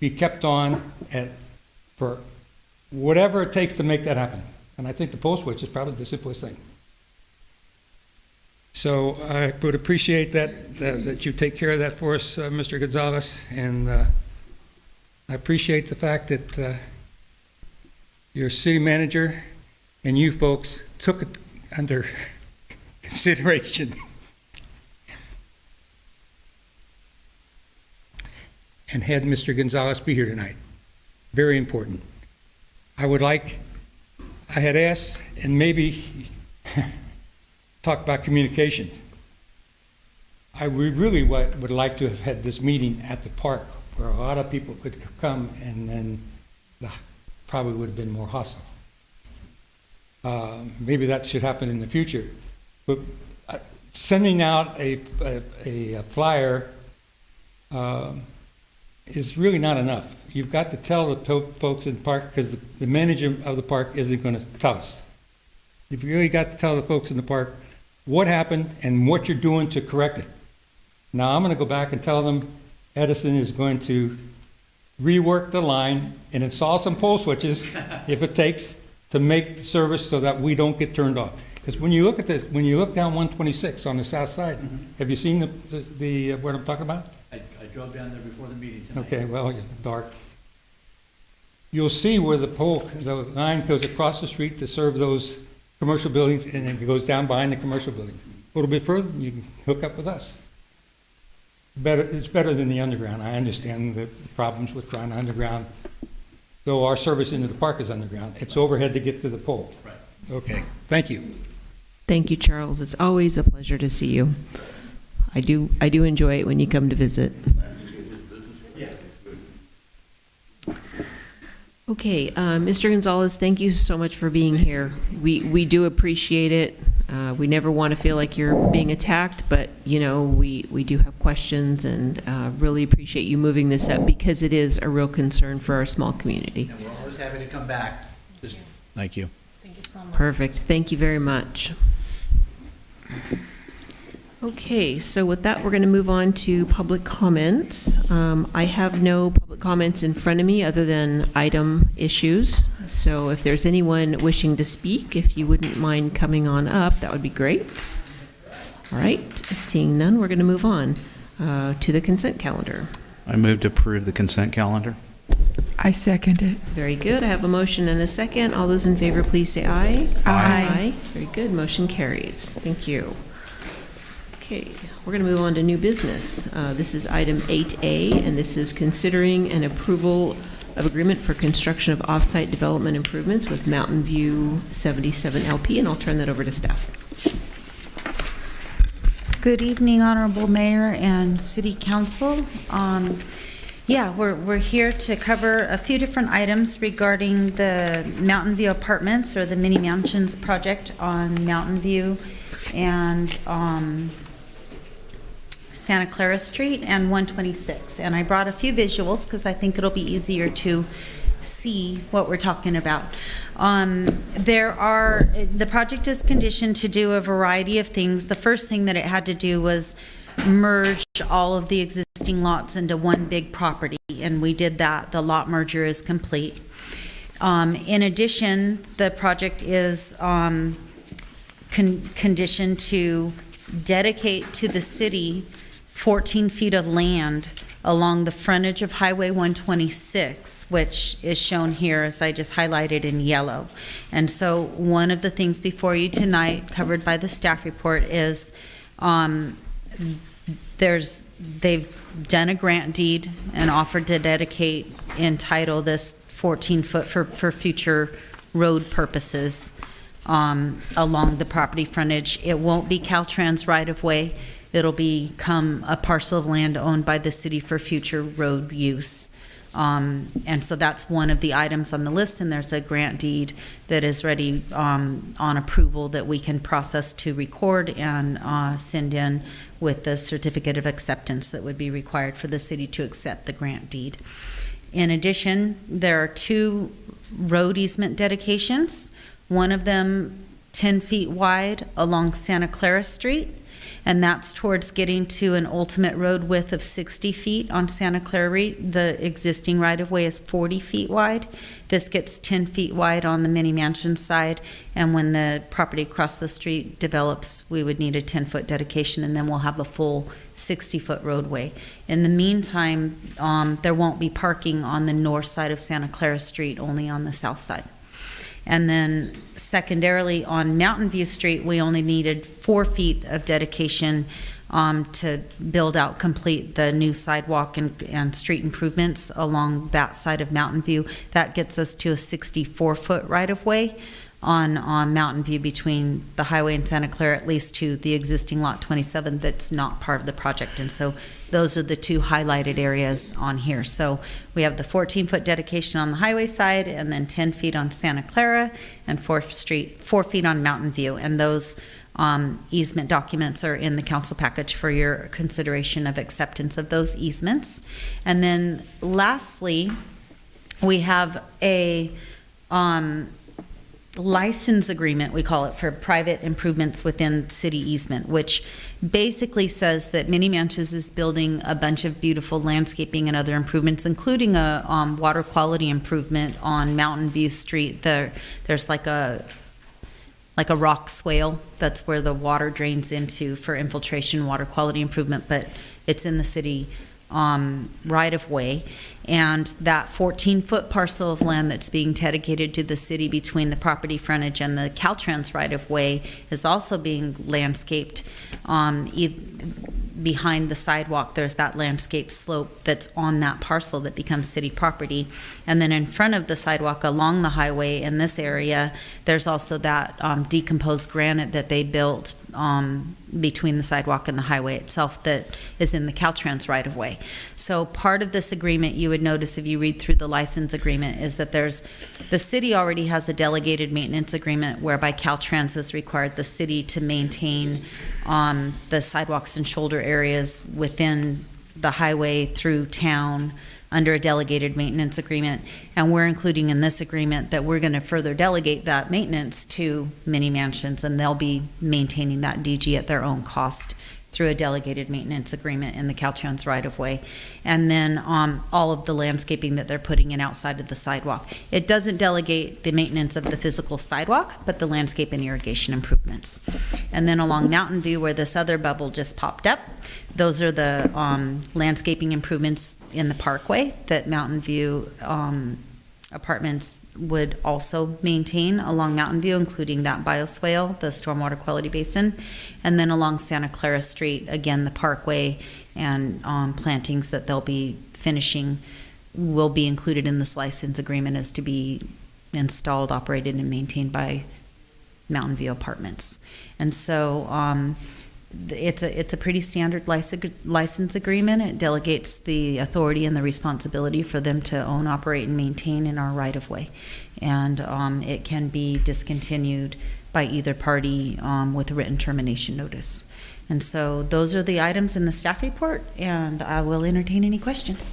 be kept on for whatever it takes to make that happen. And I think the pole switch is probably the simplest thing. So I would appreciate that you take care of that for us, Mr. Gonzalez, and I appreciate the fact that your city manager and you folks took it under consideration and had Mr. Gonzalez be here tonight. Very important. I had asked, and maybe talk about communication. I really would like to have had this meeting at the park where a lot of people could come, and then probably would have been more hostile. Maybe that should happen in the future. But sending out a flyer is really not enough. You've got to tell the folks in the park, because the manager of the park isn't going to tell us. You've really got to tell the folks in the park what happened and what you're doing to correct it. Now, I'm going to go back and tell them Edison is going to rework the line and install some pole switches, if it takes, to make the service so that we don't get turned off. Because when you look at this, when you look down 126 on the south side, have you seen the what I'm talking about? I drove down there before the meeting tonight. Okay, well, it's dark. You'll see where the line goes across the street to serve those commercial buildings, and then it goes down behind the commercial building. A little bit further, you can hook up with us. It's better than the underground. I understand the problems with trying to underground, though our service into the park is underground. It's overhead to get to the pole. Right. Okay, thank you. thank you, Charles. It's always a pleasure to see you. I do enjoy it when you come to visit. Okay, Mr. Gonzalez, thank you so much for being here. We do appreciate it. We never want to feel like you're being attacked, but, you know, we do have questions, and really appreciate you moving this up, because it is a real concern for our small community. And we're always happy to come back. Thank you. Perfect. Thank you very much. Okay, so with that, we're going to move on to public comments. I have no public comments in front of me other than item issues. So if there's anyone wishing to speak, if you wouldn't mind coming on up, that would be great. All right, seeing none, we're going to move on to the consent calendar. I move to approve the consent calendar. I second it. Very good. I have a motion and a second. All those in favor, please say aye. Aye. Very good. Motion carries. Thank you. Okay, we're going to move on to new business. This is item 8A, and this is considering an approval of agreement for construction of off-site development improvements with Mountain View 77 LP, and I'll turn that over to staff. Good evening, Honorable Mayor and City Council. We're here to cover a few different items regarding the Mountain View Apartments, or the mini mansions project on Mountain View and Santa Clara Street and 126. And I brought a few visuals because I think it'll be easier to see what we're talking about. The project is conditioned to do a variety of things. The first thing that it had to do was merge all of the existing lots into one big property, and we did that. The lot merger is complete. In addition, the project is conditioned to dedicate to the city 14 feet of land along the frontage of Highway 126, which is shown here as I just highlighted in yellow. And so one of the things before you tonight, covered by the staff report, is they've done a grant deed and offered to dedicate and title this 14-foot for future road purposes along the property frontage. It won't be Caltrans right-of-way. It'll become a parcel of land owned by the city for future road use. And so that's one of the items on the list, and there's a grant deed that is ready on approval that we can process to record and send in with the certificate of acceptance that would be required for the city to accept the grant deed. In addition, there are 2 road easement dedications, one of them 10 feet wide along Santa Clara Street, and that's towards getting to an ultimate road width of 60 feet on Santa Clara. The existing right-of-way is 40 feet wide. This gets 10 feet wide on the mini mansion side, and when the property across the street develops, we would need a 10-foot dedication, and then we'll have a full 60-foot roadway. In the meantime, there won't be parking on the north side of Santa Clara Street, only on the south side. And then secondarily on Mountain View Street, we only needed 4 feet of dedication to build out, complete the new sidewalk and street improvements along that side of Mountain View. That gets us to a 64-foot right-of-way on Mountain View between the highway and Santa Clara, at least to the existing Lot 27 that's not part of the project. And so those are the 2 highlighted areas on here. So we have the 14-foot dedication on the highway side, and then 10 feet on Santa Clara, and 4 feet on Mountain View. And those easement documents are in the council package for your consideration of acceptance of those easements. And then lastly, we have a license agreement, we call it, for private improvements within city easement, which basically says that Mini Mansions is building a bunch of beautiful landscaping and other improvements, including a water quality improvement on Mountain View Street. There's like a rock swale. That's where the water drains into for infiltration water quality improvement, but it's in the city right of way. And that 14-foot parcel of land that's being dedicated to the city between the property frontage and the Caltrans right of way is also being landscaped. Behind the sidewalk, there's that landscape slope that's on that parcel that becomes city property. And then in front of the sidewalk along the highway in this area, there's also that decomposed granite that they built between the sidewalk and the highway itself that is in the Caltrans right of way. So part of this agreement, you would notice if you read through the license agreement, is that the city already has a delegated maintenance agreement whereby Caltrans has required the city to maintain the sidewalks and shoulder areas within the highway through town under a delegated maintenance agreement. And we're including in this agreement that we're going to further delegate that maintenance to Mini Mansions, and they'll be maintaining that DG at their own cost through a delegated maintenance agreement in the Caltrans right-of-way. And then all of the landscaping that they're putting in outside of the sidewalk. It doesn't delegate the maintenance of the physical sidewalk, but the landscape and irrigation improvements. And then along Mountain View, where this other bubble just popped up, those are the landscaping improvements in the parkway that Mountain View Apartments would also maintain along Mountain View, including that bioswale, the stormwater quality basin, and then along Santa Clara Street, again, the parkway and plantings that they'll be finishing will be included in this license agreement as to be installed, operated, and maintained by Mountain View Apartments. And so it's a pretty standard license agreement. It delegates the authority and the responsibility for them to own, operate, and maintain in our right-of-way. And it can be discontinued by either party with a written termination notice. And so those are the items in the staff report, and I will entertain any questions.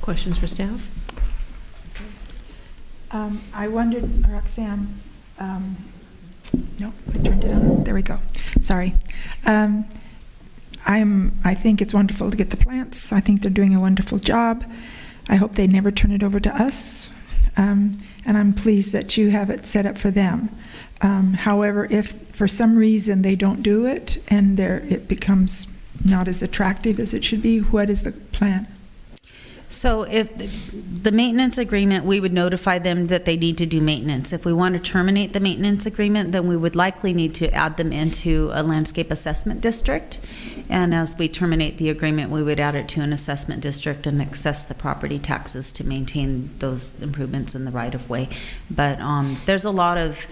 Questions for staff? I wondered, Roxanne, no, I turned it on. There we go. Sorry. I think it's wonderful to get the plants. I think they're doing a wonderful job. I hope they never turn it over to us. And I'm pleased that you have it set up for them. However, if for some reason they don't do it and it becomes not as attractive as it should be, what is the plan? So if the maintenance agreement, we would notify them that they need to do maintenance. If we want to terminate the maintenance agreement, then we would likely need to add them into a landscape assessment district. And as we terminate the agreement, we would add it to an assessment district and assess the property taxes to maintain those improvements in the right-of-way. But there's a lot of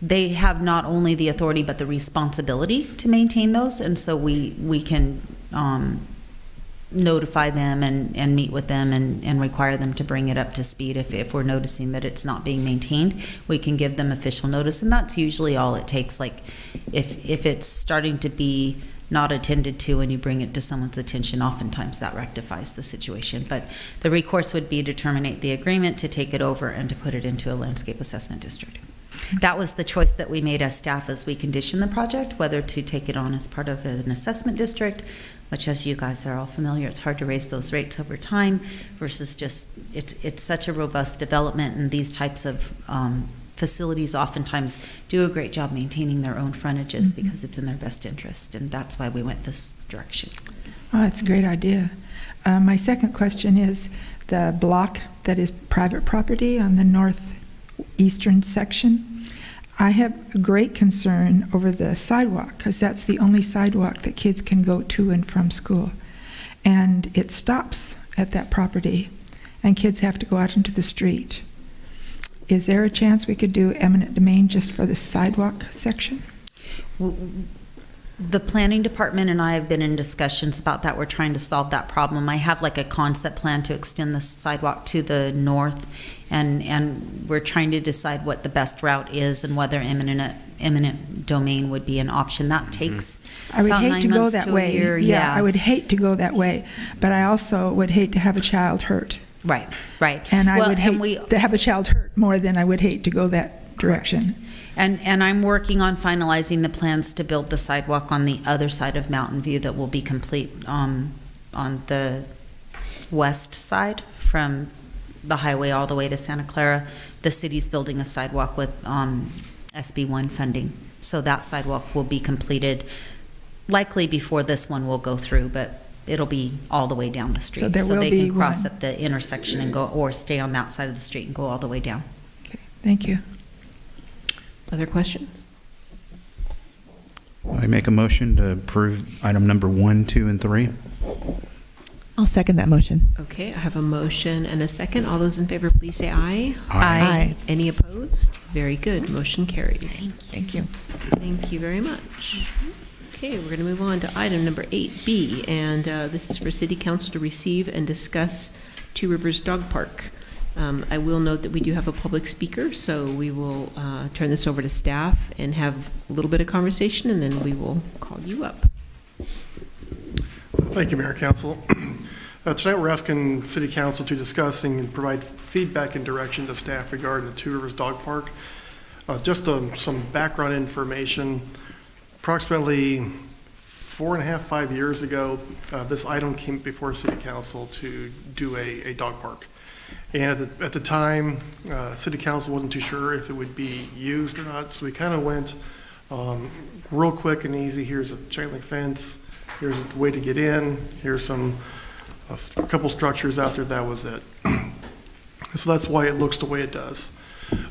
they have not only the authority but the responsibility to maintain those, and so we can notify them and meet with them and require them to bring it up to speed if we're noticing that it's not being maintained. We can give them official notice, and that's usually all it takes. Like if it's starting to be not attended to and you bring it to someone's attention, oftentimes that rectifies the situation. But the recourse would be to terminate the agreement, to take it over, and to put it into a landscape assessment district. That was the choice that we made as staff as we conditioned the project, whether to take it on as part of an assessment district, which, as you guys are all familiar, it's hard to raise those rates over time, versus just, it's such a robust development, and these types of facilities oftentimes do a great job maintaining their own frontages because it's in their best interest, and that's why we went this direction. Oh, that's a great idea. My second question is the block that is private property on the northeastern section. I have a great concern over the sidewalk because that's the only sidewalk that kids can go to and from school. And it stops at that property and kids have to go out into the street. Is there a chance we could do eminent domain just for the sidewalk section? The planning department and I have been in discussions about that. We're trying to solve that problem. I have like a concept plan to extend the sidewalk to the north, and we're trying to decide what the best route is and whether eminent domain would be an option. That takes I would about hate 9 to go months that to a way. year. Yeah, I would hate to go that way, but I also would hate to have a child hurt. Right. And I would hate to have a child hurt more than I would hate to go that direction. Correct. And I'm working on finalizing the plans to build the sidewalk on the other side of Mountain View that will be complete on the west side from the highway all the way to Santa Clara. The city's building a sidewalk with SB1 funding. So that sidewalk will be completed likely before this one will go through, but it'll be all the way down the street. So there will they be can cross one. at the intersection and go, or stay on that side of the street and go all the way down. Okay, thank you. Other questions? I make a motion to approve item number 1, 2, and 3. I'll second that motion. Okay, I have a motion and a second. All those in favor, please say aye. Aye. Any opposed? Very good. Motion carries. Thank you. Thank you very much. Okay, we're going to move on to item number 8B, and this is for City Council to receive and discuss Two Rivers Dog Park. I will note that we do have a public speaker, so we will turn this over to staff and have a little bit of conversation, and then we will call you up. Thank you, Mayor Council. Tonight we're asking City Council to discuss and provide feedback and direction to staff regarding the Two Rivers Dog Park. Just some background information. Approximately 4.5, 5 years ago, this item came before City Council to do a dog park. And at the time, City Council wasn't too sure if it would be used or not, so we kind of went real quick and easy. Here's a chain link fence, here's a way to get in, here's a couple structures out there, that was it. So that's why it looks the way it does.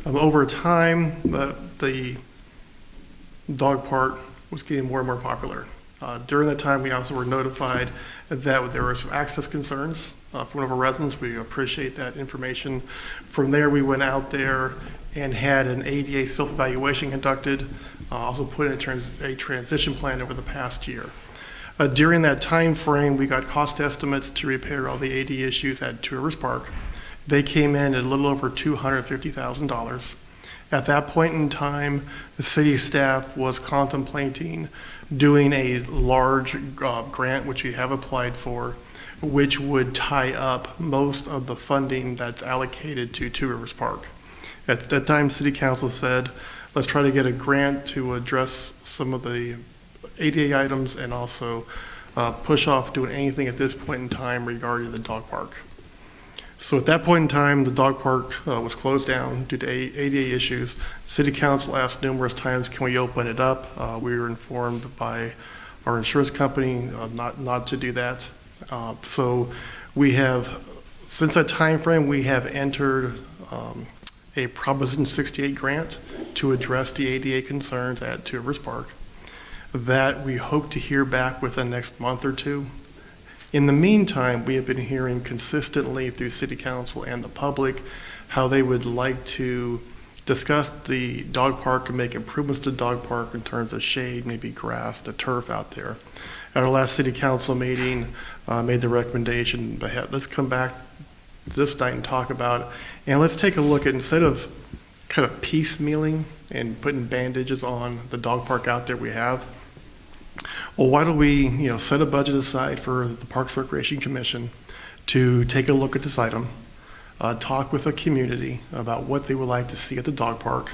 Over time, the dog park was getting more and more popular. During that time, we also were notified that there were some access concerns from one of our residents. We appreciate that information. From there, we went out there and had an ADA self-evaluation conducted, also put in a transition plan over the past year. During that time frame, we got cost estimates to repair all the ADA issues at Two Rivers Park. They came in at a little over $250,000. At that point in time, the city staff was contemplating doing a large grant, which we have applied for, which would tie up most of the funding that's allocated to Two Rivers Park. At that time, City Council said, let's try to get a grant to address some of the ADA items and also push off doing anything at this point in time regarding the dog park. So at that point in time, the dog park was closed down due to ADA issues. City Council asked numerous times, can we open it up? We were informed by our insurance company not to do that. So we have, since that time frame, we have entered a Proposition 68 grant to address the ADA concerns at Two Rivers Park that we hope to hear back within the next month or two. In the meantime, we have been hearing consistently through City Council and the public how they would like to discuss the dog park and make improvements to the dog park in terms of shade, maybe grass, the turf out there. At our last City Council meeting, made the recommendation, but let's come back this night and talk about it. And let's take a look at, instead of kind of piecemealing and putting bandages on the dog park out there we have, well, why don't we, set a budget aside for the Parks Recreation Commission to take a look at this item, talk with the community about what they would like to see at the dog park,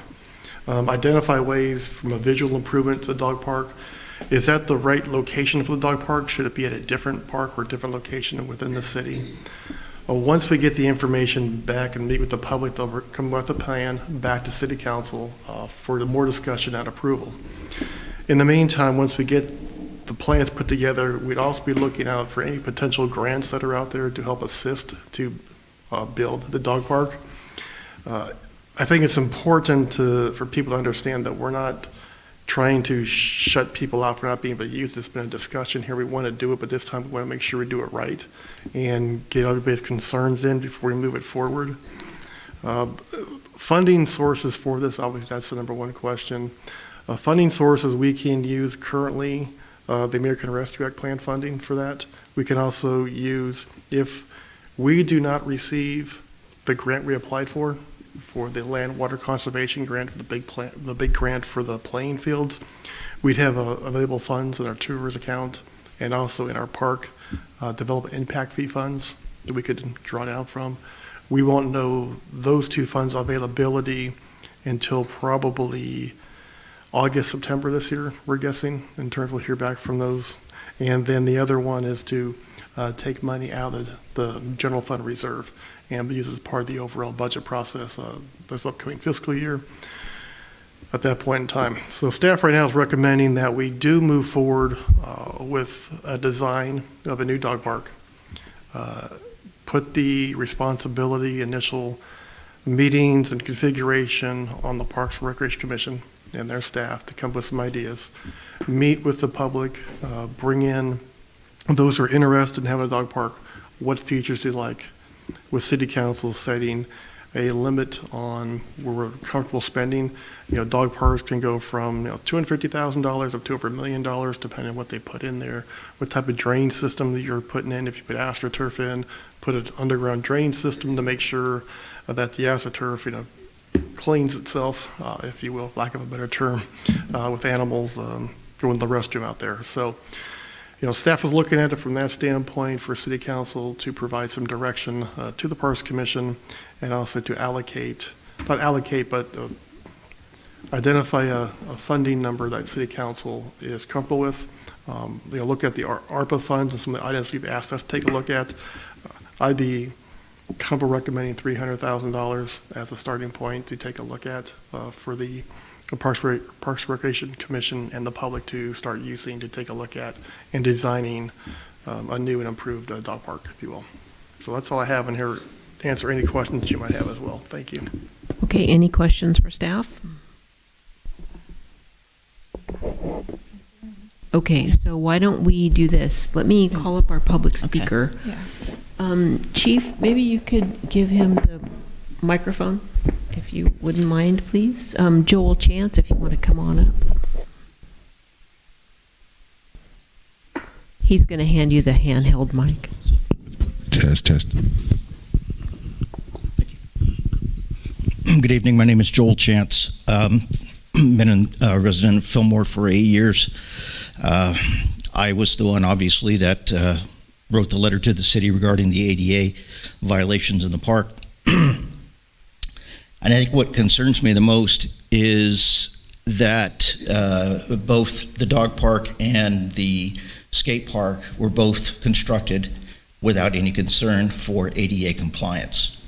identify ways from a visual improvement to the dog park. Is that the right location for the dog park? Should it be at a different park or a different location within the city? Once we get the information back and meet with the public, they'll come with a plan back to City Council for more discussion and approval. In the meantime, once we get the plans put together, we'd also be looking out for any potential grants that are out there to help assist to build the dog park. I think it's important for people to understand that we're not trying to shut people out for not being able to use this. It's been a discussion here. We want to do it, but this time we want to make sure we do it right and get everybody's concerns in before we move it forward. Funding sources for this, obviously that's the number one question. Funding sources we can use currently, the American Rescue Act plan funding for that. We can also use, if we do not receive the grant we applied for the land water conservation grant, for the big grant for the playing fields, we'd have available funds in our Two Rivers account and also in our park development impact fee funds that we could draw down from. We won't know those two funds availability until probably August, September this year, we're guessing, in terms we'll hear back from those. And then the other one is to take money out of the general fund reserve and use it as part of the overall budget process this upcoming fiscal year at that point in time. So staff right now is recommending that we do move forward with a design of a new dog park. Put the responsibility, initial meetings and configuration on the Parks and Recreation Commission and their staff to come up with some ideas. Meet with the public, bring in those who are interested in having a dog park. What features do you like? With City Council setting a limit on where we're comfortable spending. Dog parks can go from $250,000 up to over $1 million, depending on what they put in there, what type of drain system that you're putting in. If you put AstroTurf in, put an underground drain system to make sure that the AstroTurf, cleans itself, if you will, lack of a better term, with animals going to the restroom out there. So Staff is looking at it from that standpoint for City Council to provide some direction to the Parks Commission and also to not allocate, but identify a funding number that City Council is comfortable with. Look at the ARPA funds and some of the items we've asked us to take a look at. I'd be comfortable recommending $300,000 as a starting point to take a look at for the Parks Recreation Commission and the public to start using to take a look at and designing a new and improved dog park, if you will. So that's all I have in here to answer any questions you might have as well. Thank you. Okay, any questions for staff? Okay, so why don't we do this? Let me call up our public speaker. Chief, maybe you could give him the microphone, if you wouldn't mind, please. Joel Chance, if you want to come on up. He's going to hand you the handheld mic. Test. Good evening. My name is Joel Chance. Been a resident of Fillmore for 8 years. I was the one, obviously, that wrote the letter to the city regarding the ADA violations in the park. And I think what concerns me the most is that both the dog park and the skate park were both constructed without any concern for ADA compliance.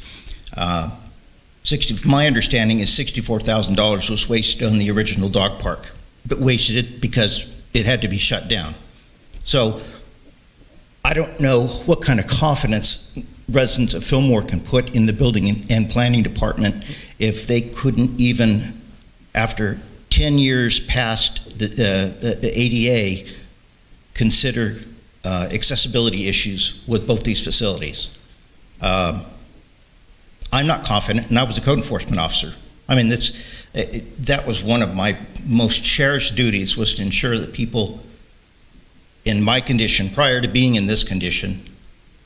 My understanding is $64,000 was wasted on the original dog park, but wasted it because it had to be shut down. So I don't know what kind of confidence residents of Fillmore can put in the building and planning department if they couldn't even, after 10 years past the ADA, consider accessibility issues with both these facilities. I'm not confident, and I was a code enforcement officer. I mean, that was one of my most cherished duties, was to ensure that people in my condition, prior to being in this condition,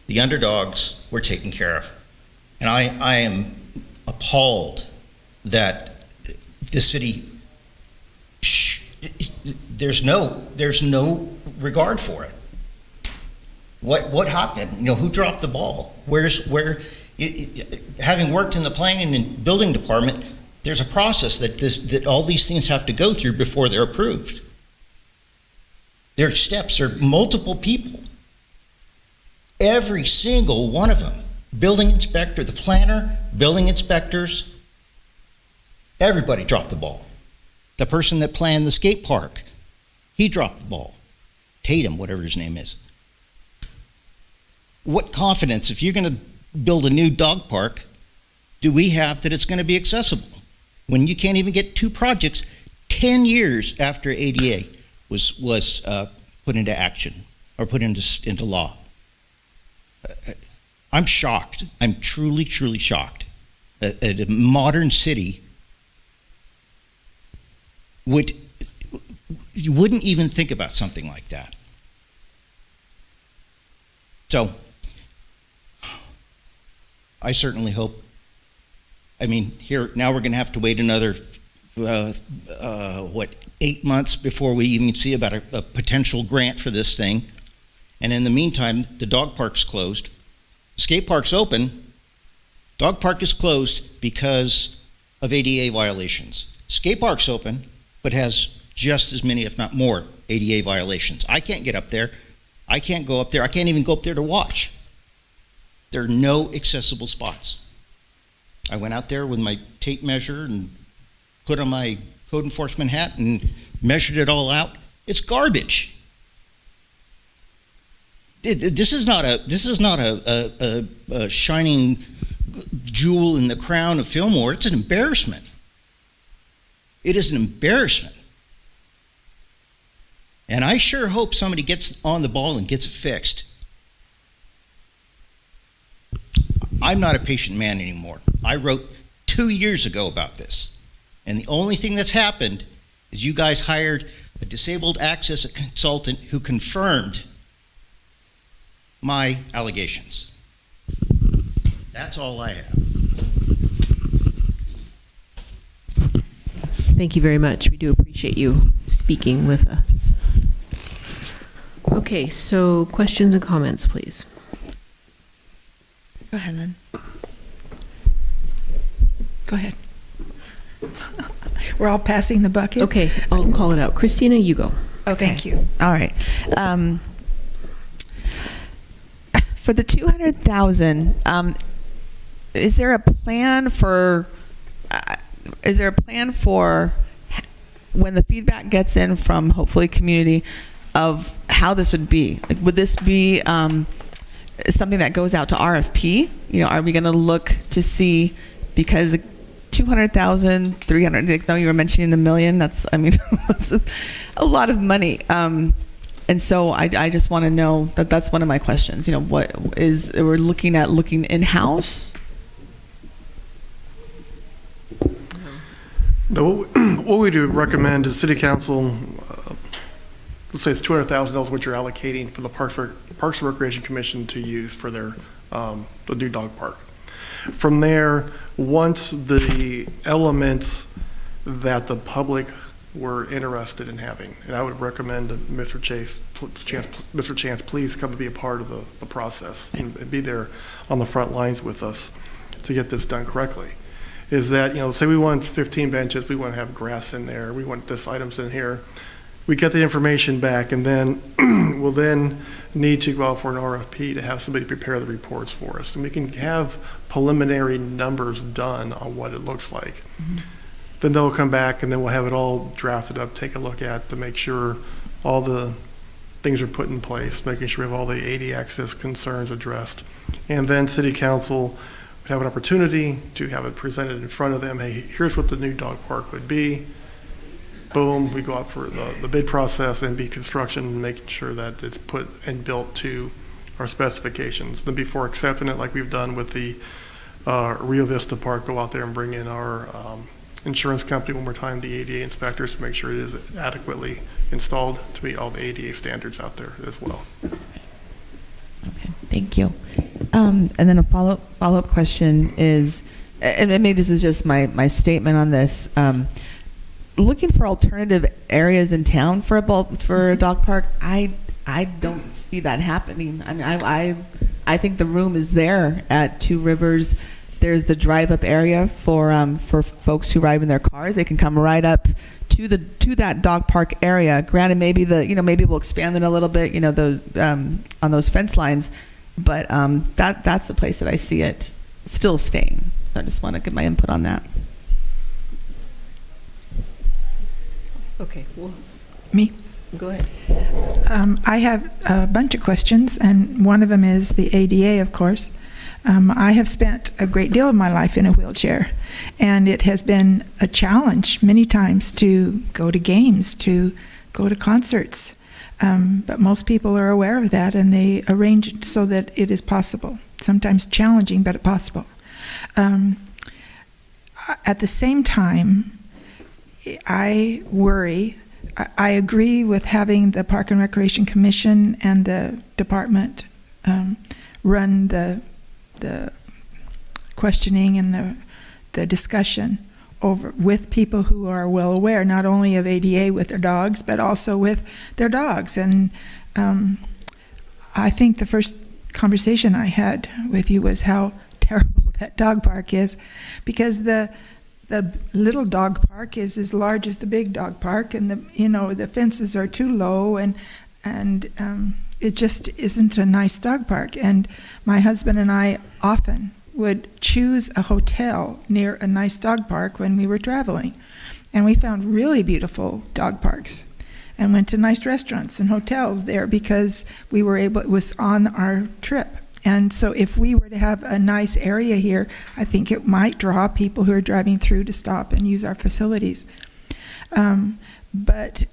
the underdogs were taken care of. And I am appalled that the city, there's no regard for it. What happened? Who dropped the ball? Having worked in the planning and building department, there's a process that all these things have to go through before they're approved. There are steps, there are multiple people. Every single one of them, building inspector, the planner, building inspectors, everybody dropped the ball. The person that planned the skate park, he dropped the ball. Tatum, whatever his name is. What confidence, if you're going to build a new dog park, do we have that it's going to be accessible when you can't even get 2 projects 10 years after ADA was put into action or put into law? I'm shocked. I'm truly, truly shocked that a modern city you wouldn't even think about something like that. So I certainly hope, now we're going to have to wait another, 8 months before we even see about a potential grant for this thing. And in the meantime, the dog park's closed. Skate park's open. Dog park is closed because of ADA violations. Skate park's open, but has just as many, if not more, ADA violations. I can't get up there. I can't go up there. I can't even go up there to watch. There are no accessible spots. I went out there with my tape measure and put on my code enforcement hat and measured it all out. It's garbage. This is not a shining jewel in the crown of Fillmore. It's an embarrassment. It is an embarrassment. And I sure hope somebody gets on the ball and gets it fixed. I'm not a patient man anymore. I wrote 2 years ago about this. And the only thing that's happened is you guys hired a disabled access consultant who confirmed my allegations. That's all I have. Thank you very much. We do appreciate you speaking with us. Okay, so questions and comments, please. Go ahead, Lynn. Go ahead. We're all passing the bucket. Okay, I'll call it out. Christina, you go. Okay. Thank you. All right. For the 200,000, is there a plan for? Is there a plan for when the feedback gets in from hopefully community of how this would be? Like, would this be something that goes out to RFP? You know, are we going to look to see, because 200,000, 300, I know you were mentioning $1 million. That's, I mean, that's a lot of money. And so I just want to know that's one of my questions. You know, what is, we're looking in-house? No, what we do recommend is City Council, let's say it's $200,000 what you're allocating for the Parks and Recreation Commission to use for their the new dog park. From there, once the elements that the public were interested in having, and I would recommend that Mr. Chance, please come to be a part of the process and be there on the front lines with us to get this done correctly. Is that, you know, say we want 15 benches, we want to have grass in there, we want this items in here. We get the information back, and then we'll then need to go out for an RFP to have somebody prepare the reports for us. And we can have preliminary numbers done on what it looks like. Mm-hmm. Then they'll come back, and then we'll have it all drafted up, take a look at to make sure all the things are put in place, making sure we have all the AD access concerns addressed. And then City Council would have an opportunity to have it presented in front of them. Hey, here's what the new dog park would be. Boom, we go out for the bid process and be construction and making sure that it's put and built to our specifications. Then before accepting it, like we've done with the Rio Vista Park, go out there and bring in our insurance company one more time, the ADA inspectors, to make sure it is adequately installed to meet all the ADA standards out there as well. Okay, thank you. And then a follow-up question is, and maybe this is just my statement on this, looking for alternative areas in town for a dog park, I don't see that happening. I mean, I think the room is there at Two Rivers. There's the drive-up area for folks who ride in their cars. They can come right up to that dog park area. Granted, maybe maybe we'll expand it a little bit, on those fence lines, but that's the place that I see it still staying. So I just want to get my input on that. Okay, well, me? Go ahead. I have a bunch of questions, and one of them is the ADA, of course. I have spent a great deal of my life in a wheelchair, and it has been a challenge many times to go to games, to go to concerts. But most people are aware of that, and they arrange it so that it is possible. Sometimes challenging, but possible. At the same time, I worry. I agree with having the Park and Recreation Commission and the department run the questioning and the discussion over with people who are well aware, not only of ADA with their dogs, but also with their dogs. And I think the first conversation I had with you was how terrible that dog park is, because the little dog park is as large as the big dog park, and the fences are too low, and it just isn't a nice dog park. And my husband and I often would choose a hotel near a nice dog park when we were traveling, and we found really beautiful dog parks and went to nice restaurants and hotels there because it was on our trip. And so if we were to have a nice area here, I think it might draw people who are driving through to stop and use our facilities. But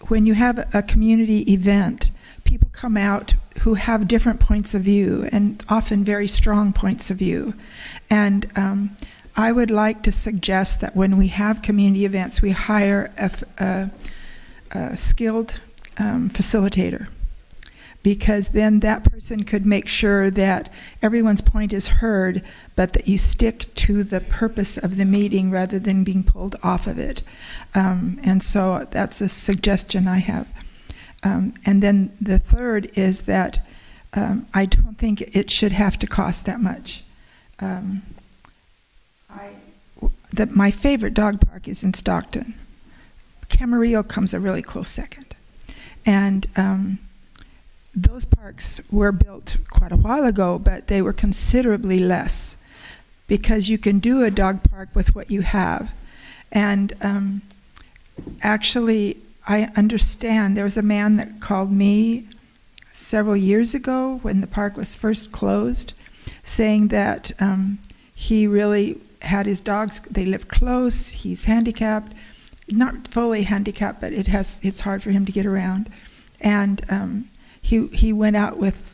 when you have a community event, people come out who have different points of view, and often very strong points of view. And I would like to suggest that when we have community events, we hire a skilled facilitator, because then that person could make sure that everyone's point is heard, but that you stick to the purpose of the meeting rather than being pulled off of it. And so that's a suggestion I have. And then the third is that I don't think it should have to cost that much. My favorite dog park is in Stockton. Camarillo comes a really close second. And those parks were built quite a while ago, but they were considerably less because you can do a dog park with what you have. And actually, I understand there was a man that called me several years ago when the park was first closed, saying that he really had his dogs, they live close, he's handicapped, not fully handicapped, but it's hard for him to get around. And he went out with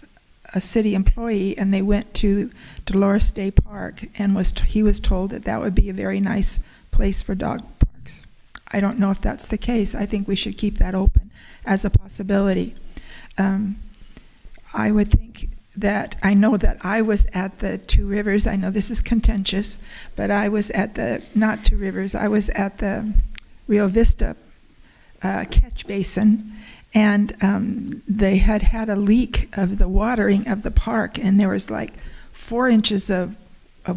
a city employee and they went to Dolores Day Park and he was told that would be a very nice place for dog parks. I don't know if that's the case. I think we should keep that open as a possibility. I would think that, I know that I was at the Two Rivers, I know this is contentious, but I was at not Two Rivers, I was at the Rio Vista catch basin, and they had a leak of the watering of the park, and there was like 4 inches of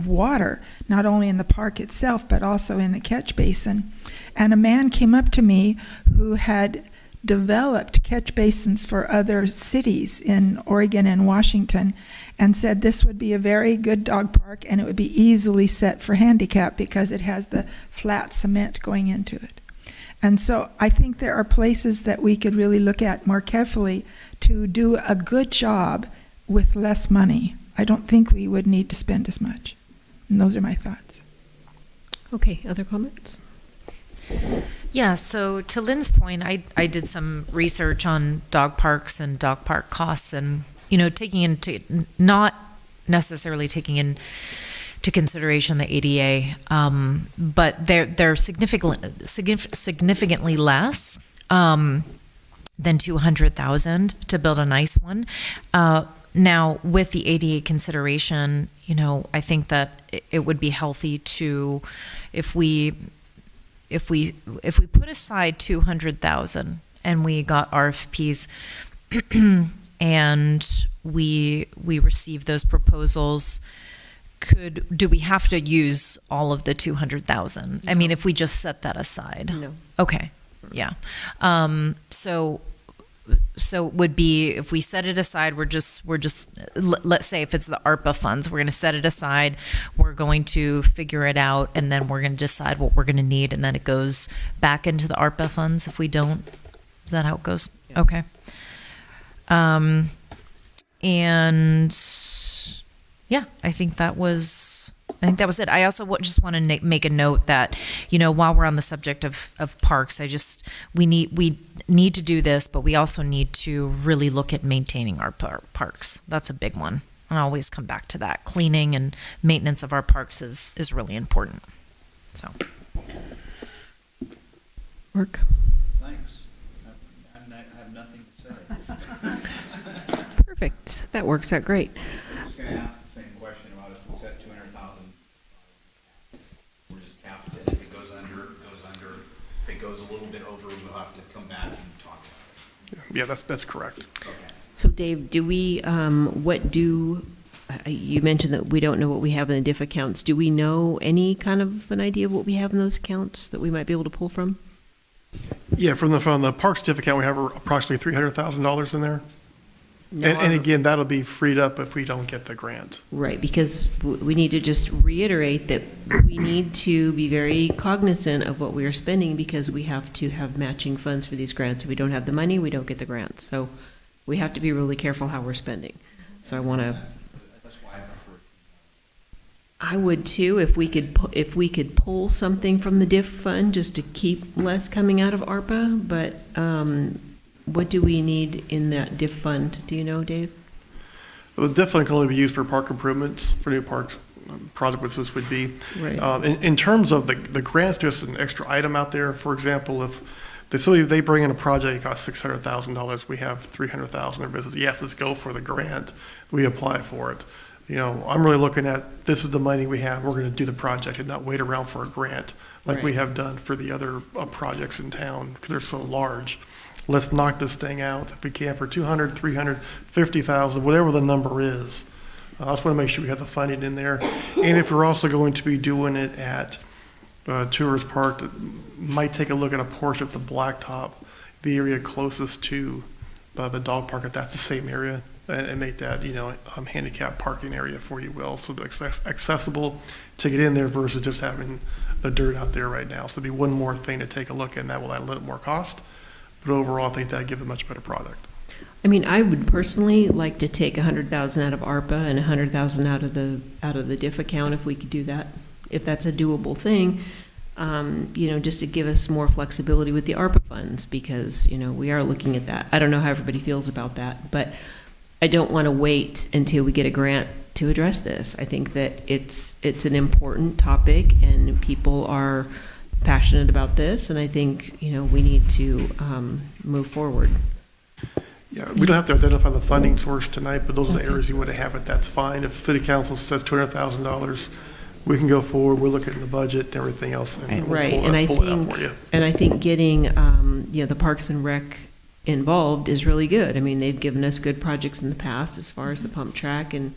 water, not only in the park itself, but also in the catch basin. And a man came up to me who had developed catch basins for other cities in Oregon and Washington and said this would be a very good dog park and it would be easily set for handicap because it has the flat cement going into it. And so I think there are places that we could really look at more carefully to do a good job with less money. I don't think we would need to spend as much. And those are my thoughts. Okay, other comments? Yeah, so to Lynn's point, I did some research on dog parks and dog park costs, and not necessarily taking into consideration the ADA, but they're significantly less than $200,000 to build a nice one. Now, with the ADA consideration, I think that it would be healthy to, if we put aside $200,000 and we got RFPs and we receive those proposals, do we have to use all of the $200,000? I mean, if we just set that aside. No. Okay. Yeah. So it would be, if we set it aside, we're just let's say if it's the ARPA funds, we're going to set it aside, we're going to figure it out, and then we're going to decide what we're going to need, and then it goes back into the ARPA funds if we don't. Is that how it goes? Yeah. Okay. And yeah, I think that was it. I also just want to make a note that, while we're on the subject of parks, we need to do this, but we also need to really look at maintaining our parks. That's a big one. And I always come back to that. Cleaning and maintenance of our parks is really important. So. Mark? Thanks. I have nothing to say. Perfect. That works out great. I'm just going to ask the same question about if we set 200,000, we're just capped it. If it goes under, it goes under. If it goes a little bit over, we'll have to come back and talk about it. Yeah, that's correct. Okay. So Dave, you mentioned that we don't know what we have in the diff accounts. Do we know any kind of an idea of what we have in those accounts that we might be able to pull from? Yeah, from the parks diff account, we have approximately $300,000 in there. No, and again, that'll be freed up if we don't get the grant. Right, because we need to just reiterate that we need to be very cognizant of what we are spending because we have to have matching funds for these grants. If we don't have the money, we don't get the grants. So we have to be really careful how we're spending. So I want to. That's why I prefer. I would too, if we could pull something from the diff fund just to keep less coming out of ARPA. But what do we need in that diff fund? Do you know, Dave? Well, the diff fund can only be used for park improvements, for new parks project, which this would be. Right. In terms of the grants, just an extra item out there. For example, if they bring in a project that costs $600,000, we have $300,000 in business. Yes, let's go for the grant. We apply for it. I'm really looking at, this is the money we have. We're going to do the project and not wait around for a grant like we have done for the other projects in town because they're so large. let's knock this thing out if we can for 200, 300, 50,000, whatever the number is. I just want to make sure we have the funding in there. And if we're also going to be doing it at Tourist Park, might take a look at a portion of the blacktop, the area closest to the dog park, if that's the same area, and make that, handicap parking area, for you will, so it's accessible to get in there versus just having the dirt out there right now. So it'd be one more thing to take a look at, and that will add a little more cost. But overall, I think that'd give a much better product. I mean, I would personally like to take 100,000 out of ARPA and 100,000 out of the DIF account if we could do that, if that's a doable thing. Just to give us more flexibility with the ARPA funds, because we are looking at that. I don't know how everybody feels about that, but I don't want to wait until we get a grant to address this. I think that it's an important topic and people are passionate about this, and I think we need to move forward. Yeah, we don't have to identify the funding source tonight, but those are the areas you want to have it. That's fine. If City Council says $200,000, we can go forward. We'll look at the budget and everything else, and Right, we'll and pull it out for you. I think getting the Parks and Rec involved is really good. I mean, they've given us good projects in the past as far as the pump track, and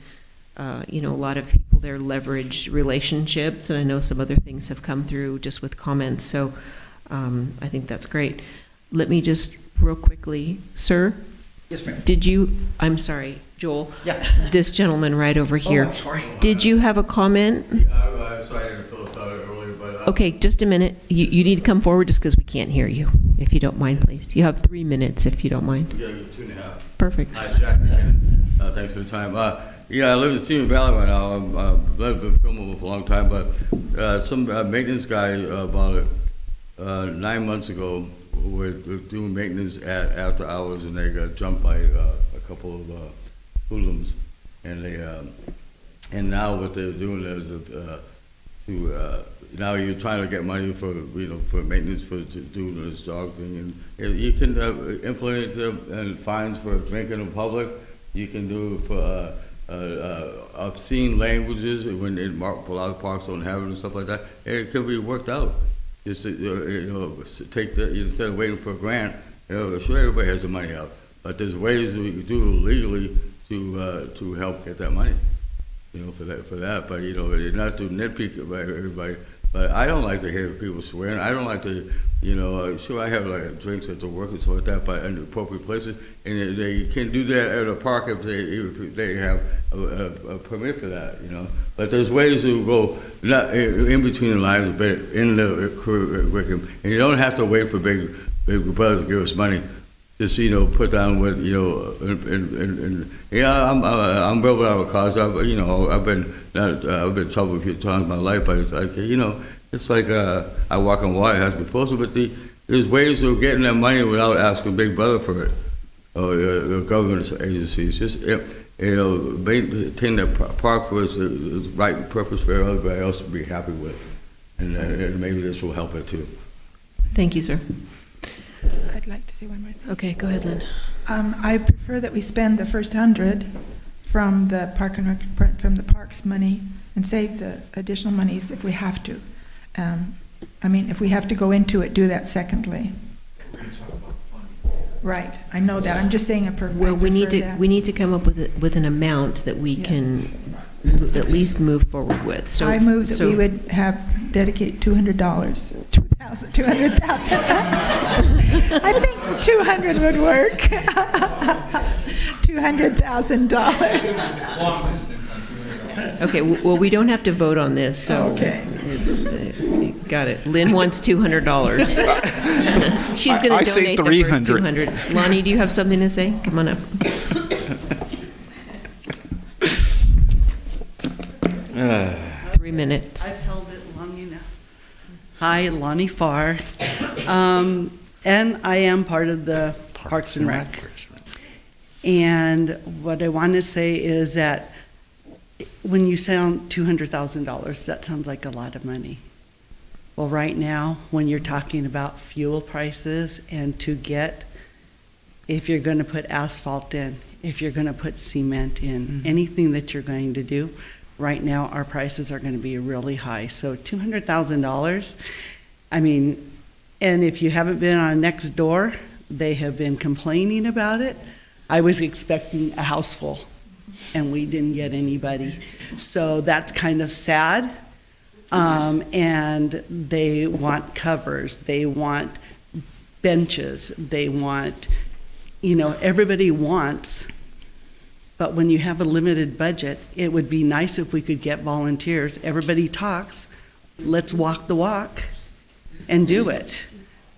a lot of people there leverage relationships, and I know some other things have come through just with comments. So I think that's great. Let me just real quickly, sir. Yes, ma'am. I'm sorry, Joel. Yeah. This gentleman right over here. I'm sorry. Did you have a comment? Sorry, I didn't fill this out earlier, but... Okay, just a minute. You need to come forward just because we can't hear you, if you don't mind, please. You have 3 minutes, if you don't mind. Yeah, 2.5. Perfect. Hi, Jack. Thanks for the time. I live in Senior Valley right now. I've lived in Fillmore for a long time, but some maintenance guy about 9 months ago were doing maintenance after hours, and they got jumped by a couple of hoodlums, and and now what they're doing is now you're trying to get money for for maintenance to do this dog thing, and you can implement fines for drinking in public. You can do it for obscene languages when a lot of parks don't have it and stuff like that. It can be worked out. Just take instead of waiting for a grant. Sure, everybody has the money out, but there's ways we can do it legally to help get that money. For that. But not to nitpick about everybody. But I don't like to hear people swearing. I don't like to, sure, I have like drinks at the work and stuff like that, but in the appropriate places. And they can do that at a park if they have a permit for that, But there's ways to go not in between the lines, but in the curriculum. And you don't have to wait for Big Brother to give us money. Just put down with I'm real without a cause. I've been in trouble a few times in my life, but it's like it's like I walk on water, it has to be forced. But there's ways of getting that money without asking Big Brother for it, or government agencies. Just maintain that park for the right purpose for everybody else to be happy with, and maybe this will help it too. Thank you, sir. I'd like to say one more thing. Okay, go ahead, Lynn. I prefer that we spend the first 100 from the parks money and save the additional monies if we have to. If we have to go into it, do that secondly. Right, I know that. I'm just saying Well, we need to come up with an amount that we can at least move forward with. So I move that we would dedicate $200. 200,000. I think 200 would work. $200,000. Okay, well, we don't have to vote on this, so okay. Got it. Lynn wants $200. She's going to donate the first 200. Lonnie, do you have something to say? Come on up. 3 minutes. I've held it long enough. Hi, Lonnie Farr, and I am part of the Parks and Rec. And what I want to say is that when you sound $200,000, that sounds like a lot of money. Well, right now, when you're talking about fuel prices and if you're going to put asphalt in, if you're going to put cement in, anything that you're going to do, right now our prices are going to be really high. So $200,000, and if you haven't been on Next Door, They have been complaining about it. I was expecting a house full, and we didn't get anybody. So that's kind of sad. And they want covers, they want benches, they want, everybody wants, but when you have a limited budget, it would be nice if we could get volunteers. Everybody talks, let's walk the walk and do it.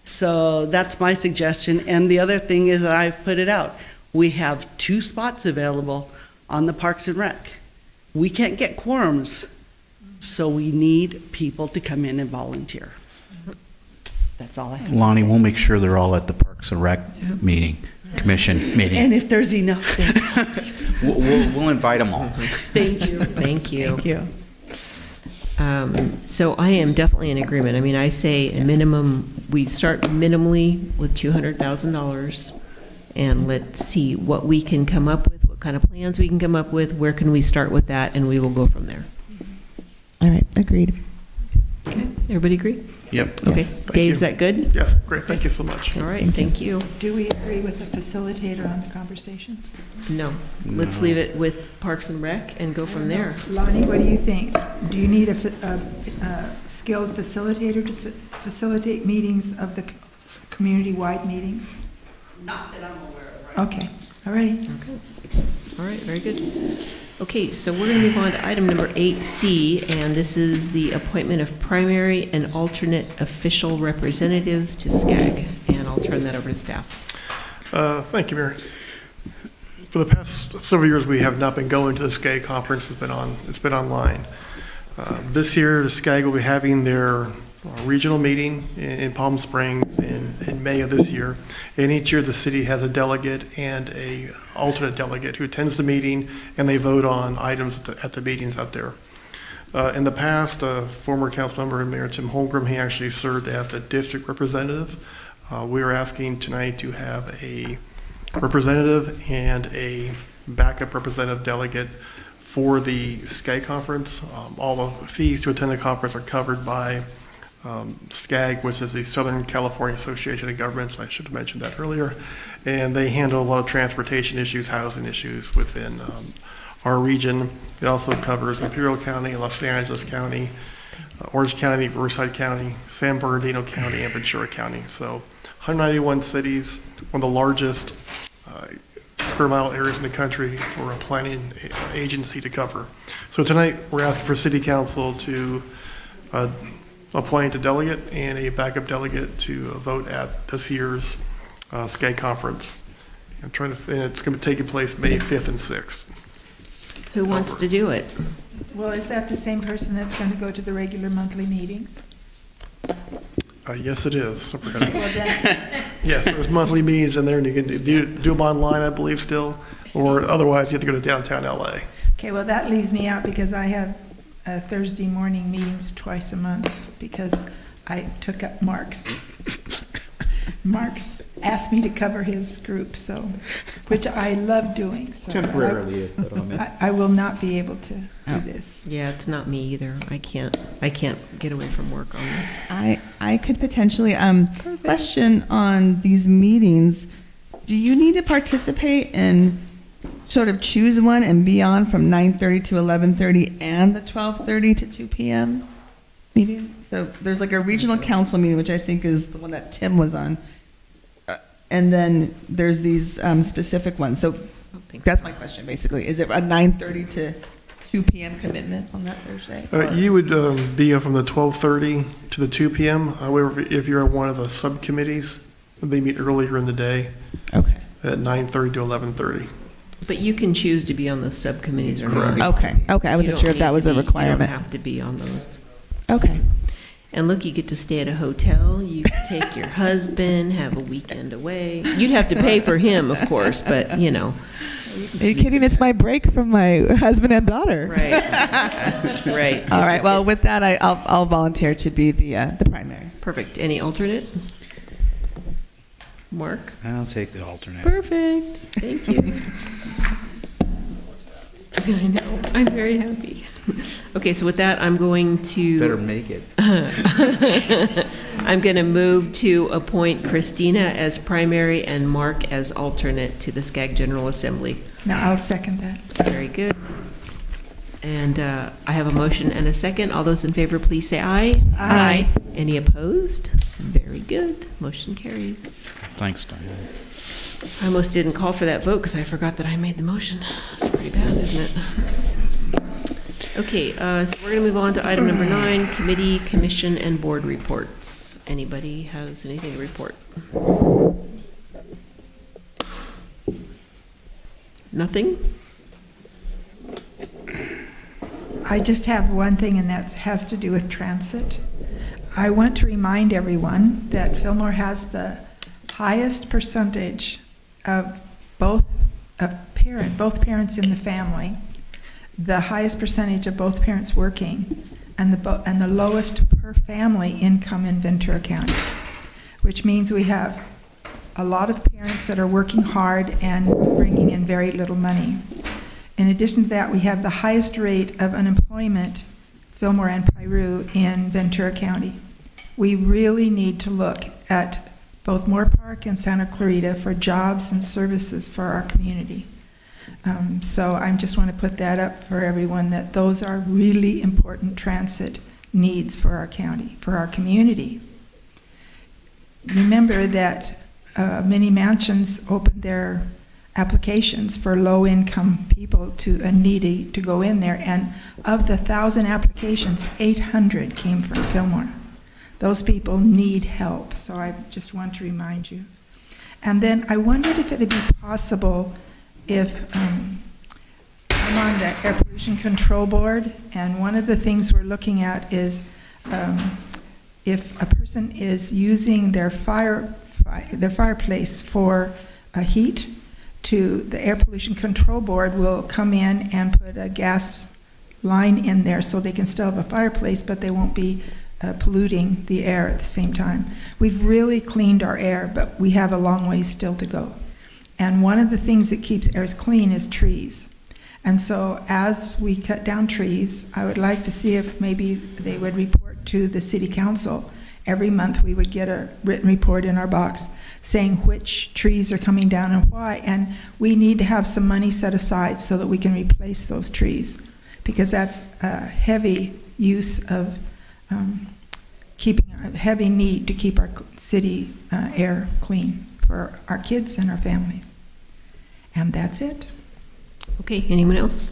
So that's my suggestion. And the other thing is that I've put it out. We have 2 spots available on the Parks and Rec. We can't get quorums, so we need people to come in and volunteer. That's all I have. Lonnie, we'll make sure they're all at the Parks and Rec commission meeting. And if there's enough there. We'll invite them all. Thank you. Thank you. Thank you. So I am definitely in agreement. I mean, I say a minimum, we start minimally with $200,000, and let's see what we can come up with, what kind of plans we can come up with, where can we start with that, and we will go from there. All right, agreed. Okay, everybody agree? Yep. Okay, Yes. Thank Dave, you. is that good? Yes, great, thank you so much. All right, thank you. Do we agree with the facilitator on the conversation? No, let's leave it with Parks and Rec and go from there. Lonnie, what do you think? Do you need a skilled facilitator to facilitate meetings of the community-wide meetings? Not that I'm aware of right Okay, all righty. Okay. All right, very good. Okay, so we're going to move on to item number 8C, and this is the appointment of primary and alternate official representatives to Skag, and I'll turn that over to staff. Thank you, Mary. For the past several years, we have not been going to the Skag conference. It's been online. This year, the Skag will be having their regional meeting in Palm Springs in May of this year. And each year, the city has a delegate and a alternate delegate who attends the meeting, and they vote on items at the meetings out there. In the past, former council member Mayor Tim Holmgren, he actually served as the district representative. We are asking tonight to have a representative and a backup representative delegate for the Skag conference. All the fees to attend the conference are covered by Skag, which is the Southern California Association of Governments. I should have mentioned that earlier. And they handle a lot of transportation issues, housing issues within our region. It also covers Imperial County, Los Angeles County, Orange County, Riverside County, San Bernardino County, and Ventura County. So 191 cities, one of the largest square mile areas in the country for a planning agency to cover. So tonight, we're asking for City Council to appoint a delegate and a backup delegate to vote at this year's Skag conference. And it's going to be taking place May 5th and 6th. Who wants to do it? Well, is that the same person that's going to go to the regular monthly meetings? Yes, it is. Well, then, Yes, there's monthly meetings in there, and you can do them online, I believe, still, or otherwise you have to go to downtown LA. okay, well, that leaves me out because I have Thursday morning meetings twice a month because I took up Mark's. Mark's asked me to cover his group, so, which I love doing. So Temporarily, but I will not be able to do this. Yeah, it's not me either. I can't get away from work on this. I could potentially question on these meetings. Do you need to participate and sort of choose one and be on from 9:30 to 11:30 and the 12:30 to 2 p.m. meeting? So there's like a regional council meeting, which I think is the one that Tim was on. And then there's these specific ones. So that's my question, basically. Is it a 9:30 to 2 p.m. commitment on that Thursday? You would be from the 12:30 to the 2 p.m. However, if you're on one of the subcommittees, they meet earlier in the day. Okay. At 9:30 to 11:30. But you can choose to be on those subcommittees or not. Okay. I wasn't sure if that was a requirement. You don't have to be on those. Okay. And look, you get to stay at a hotel, you take your husband, have a weekend away. You'd have to pay for him, of course, but, you know. Are you kidding? It's my break from my husband and daughter. Right. Right. All right. Well, with that, I'll volunteer to be the primary. Perfect. Any alternate? Mark? I'll take the alternate. Perfect. Thank you. I know. I'm very happy. Okay, so with that, I'm going to... Better make it. I'm going to move to appoint Christina as primary and Mark as alternate to the Skag General Assembly. Now, I'll second that. Very good. And I have a motion and a second. All those in favor, please say aye. Aye. Any opposed? Very good. Motion carries. Thanks, Diane. I almost didn't call for that vote because I forgot that I made the motion. It's pretty bad, isn't it? Okay, so we're going to move on to item number 9, committee, commission, and board reports. Anybody has anything to report? Nothing? I just have one thing, and that has to do with transit. I want to remind everyone that Fillmore has the highest percentage of both parents in the family, the highest percentage of both parents working, and the lowest per family income in Ventura County, which means we have a lot of parents that are working hard and bringing in very little money. In addition to that, we have the highest rate of unemployment, Fillmore and Piru, in Ventura County. We really need to look at both Moore Park and Santa Clarita for jobs and services for our community. So I just want to put that up for everyone, that those are really important transit needs for our county, for our community. Remember that many mansions opened their applications for low-income people and needy to go in there, and of the 1,000 applications, 800 came from Fillmore. Those people need help, so I just want to remind you. And then I wondered if it would be possible if I'm on the Air Pollution Control Board, and one of the things we're looking at is if a person is using their fireplace for heat, the Air Pollution Control Board will come in and put a gas line in there so they can still have a fireplace, but they won't be polluting the air at the same time. We've really cleaned our air, but we have a long ways still to go. And one of the things that keeps airs clean is trees. And so as we cut down trees, I would like to see if maybe they would report to the city council. Every month we would get a written report in our box saying which trees are coming down and why. And we need to have some money set aside so that we can replace those trees, because that's a heavy use of keeping a heavy need to keep our city air clean for our kids and our families. And that's it. Okay, anyone else?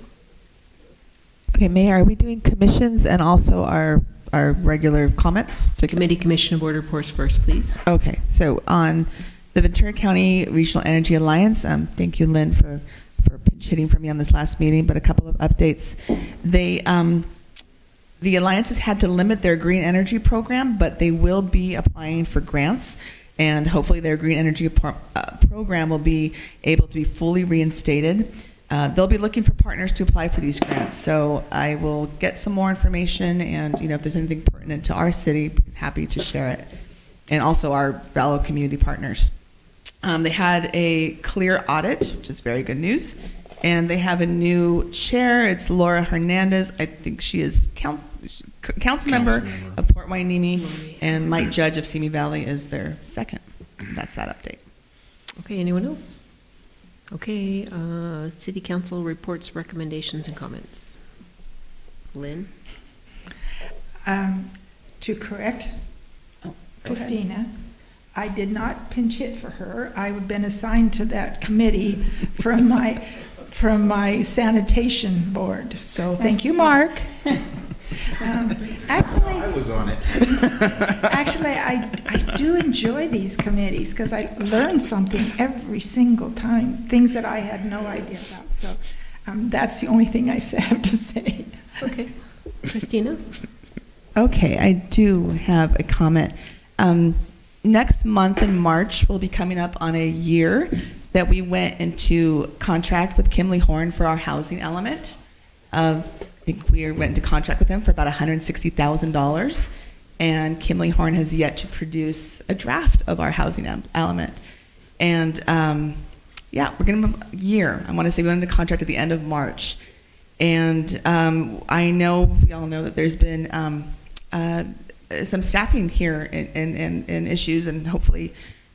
Okay, Mayor, are we doing commissions and also our regular comments? Committee, commission, and board reports first, please. Okay, so on the Ventura County Regional Energy Alliance, thank you, Lynn, for pinch hitting for me on this last meeting, but a couple of updates. The Alliance has had to limit their green energy program, but they will be applying for grants, and hopefully their green energy program will be able to be fully reinstated. They'll be looking for partners to apply for these grants, so I will get some more information, and if there's anything pertinent to our city, happy to share it, and also our fellow community partners. They had a clear audit, which is very good news, and they have a new chair. It's Laura Hernandez. I think she is council member of Port Hueneme, and Mike Judge of Simi Valley is their second. That's that update. Okay, anyone else? Okay, city council reports, recommendations, and comments. Lynn? To correct Christina, I did not pinch hit for her. I've been assigned to that committee from my sanitation board. So thank you, Mark. Actually, I was on it. Actually, I do enjoy these committees because I learn something every single time, things that I had no idea about. So that's the only thing I have to say. Okay. Christina? Okay, I do have a comment. Next month in March, we'll be coming up on a year that we went into contract with Kimley Horn for our housing element. I think we went into contract with them for about $160,000, and Kimley Horn has yet to produce a draft of our housing element. And yeah, we're going to move a year. I want to say we went into contract at the end of March. And I know, we all know that there's been some staffing here and issues, and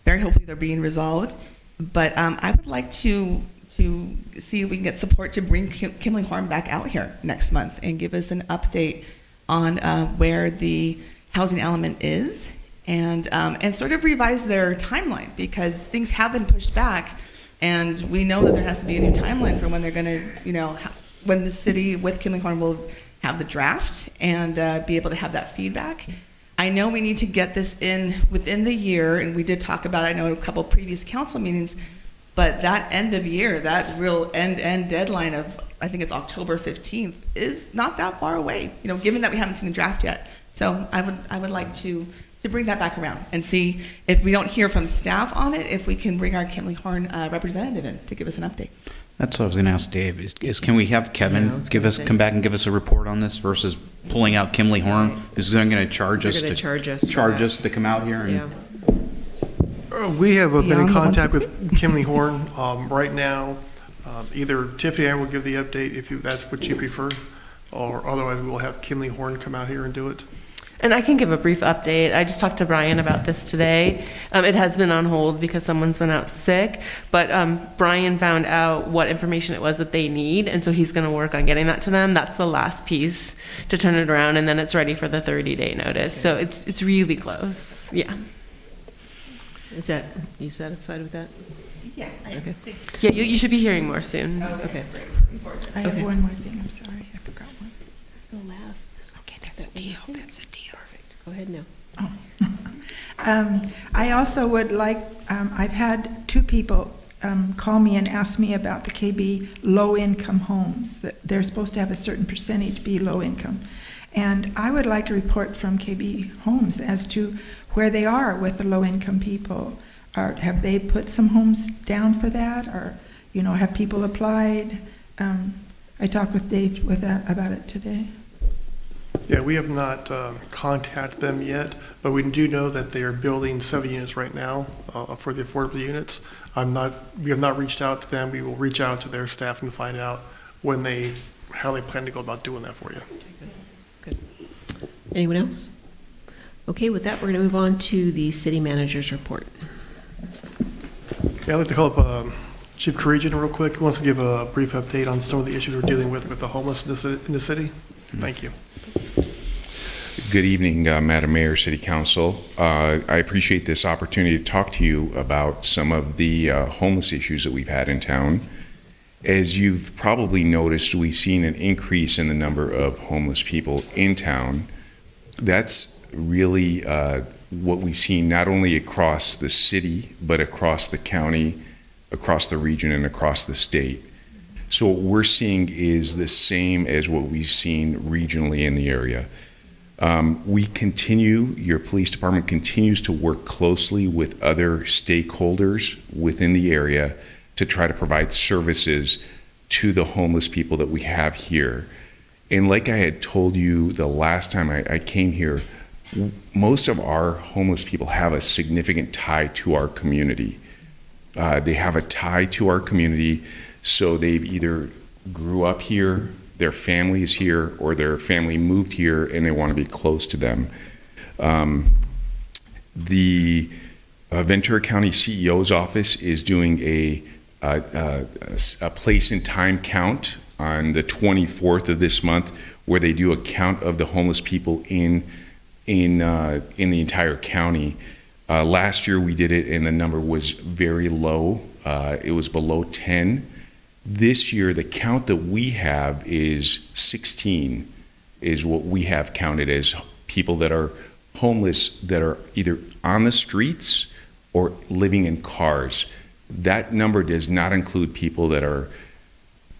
very hopefully they're being resolved. But I would like to see if we can get support to bring Kimley Horn back out here next month and give us an update on where the housing element is, and sort of revise their timeline, because things have been pushed back, and we know that there has to be a new timeline for when they're going to, when the city with Kimley Horn will have the draft and be able to have that feedback. I know we need to get this in within the year, and we did talk about, I know, a couple previous council meetings, but that end of year, that real end deadline of, I think it's October 15th, is not that far away, given that we haven't seen a draft yet. So I would like to bring that back around and see if we don't hear from staff on it, if we can bring our Kimley Horn representative in to give us an update. That's what I was going to ask Dave. Is can we have Kevin come back and give us a report on this versus pulling out Kimley Horn? Is they going to charge us? Charge us to come out here? And We have been in contact with Kimley Horn right now. Either Tiffany and I will give the update if that's what you prefer, or otherwise we will have Kimley Horn come out here and do it. And I can give a brief update. I just talked to Brian about this today. It has been on hold because someone's been out sick, but Brian found out what information it was that they need, and so he's going to work on getting that to them. That's the last piece to turn it around, and then it's ready for the 30-day notice. So it's really close. Yeah. Is that, you satisfied with that? Yeah. Okay. Yeah, you should be hearing more soon. Okay. I have one more thing. I'm sorry, I forgot one. The last. Okay, that's a deal. That's a deal. Perfect. Go ahead now. I also would like, I've had two people call me and ask me about the KB low-income homes, that they're supposed to have a certain percentage be low-income. And I would like a report from KB Homes as to where they are with the low-income people. Have they put some homes down for that? Or, have people applied? I talked with Dave about it today. Yeah, we have not contacted them yet, but we do know that they are building 7 units right now for the affordable units. We have not reached out to them. We will reach out to their staff and find out how they plan to go about doing that for you. Good. Anyone else? Okay, with that, we're going to move on to the city manager's report. Yeah, I'd like to call up Chief Corrigan real quick. He wants to give a brief update on some of the issues we're dealing with the homelessness in the city. Thank you. Good evening, Madam Mayor, City Council. I appreciate this opportunity to talk to you about some of the homeless issues that we've had in town. As you've probably noticed, we've seen an increase in the number of homeless people in town. That's really what we've seen not only across the city, but across the county, across the region, and across the state. So what we're seeing is the same as what we've seen regionally in the area. Your police department continues to work closely with other stakeholders within the area to try to provide services to the homeless people that we have here. And like I had told you the last time I came here, most of our homeless people have a significant tie to our community. They have a tie to our community, so they've either grew up here, their family is here, or their family moved here and they want to be close to them. The Ventura County CEO's office is doing a place and time count on the 24th of this month, where they do a count of the homeless people in the entire county. Last year we did it and the number was very low. It was below 10. This year the count that we have is 16, is what we have counted as people that are homeless, that are either on the streets or living in cars. That number does not include people that are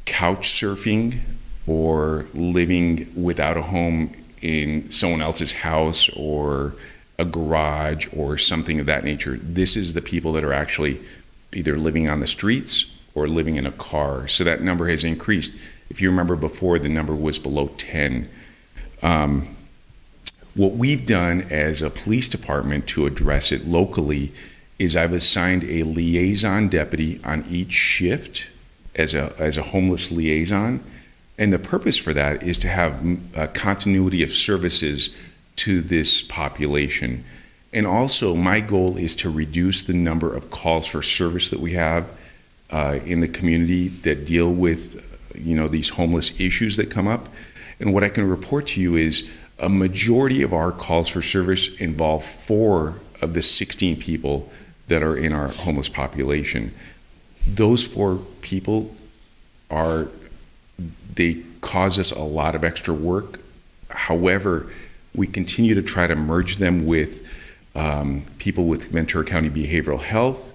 couch surfing or living without a home in someone else's house or a garage or something of that nature. This is the people that are actually either living on the streets or living in a car. So that number has increased. If you remember before, the number was below 10. What we've done as a police department to address it locally is I've assigned a liaison deputy on each shift as a homeless liaison. And the purpose for that is to have a continuity of services to this population. And also, my goal is to reduce the number of calls for service that we have in the community that deal with, these homeless issues that come up. And what I can report to you is a majority of our calls for service involve 4 of the 16 people that are in our homeless population. Those 4 people they cause us a lot of extra work. However, we continue to try to merge them with people with Ventura County Behavioral Health,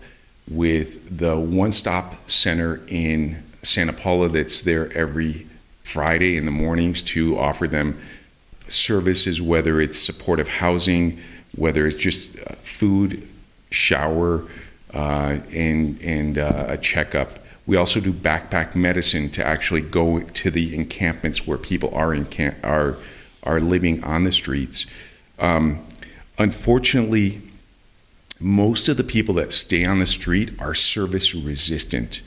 with the one-stop center in Santa Paula that's there every Friday in the mornings to offer them services, whether it's supportive housing, whether it's just food, shower, and a checkup. We also do backpack medicine to actually go to the encampments where people are living on the streets. Unfortunately, most of the people that stay on the street are service resistant.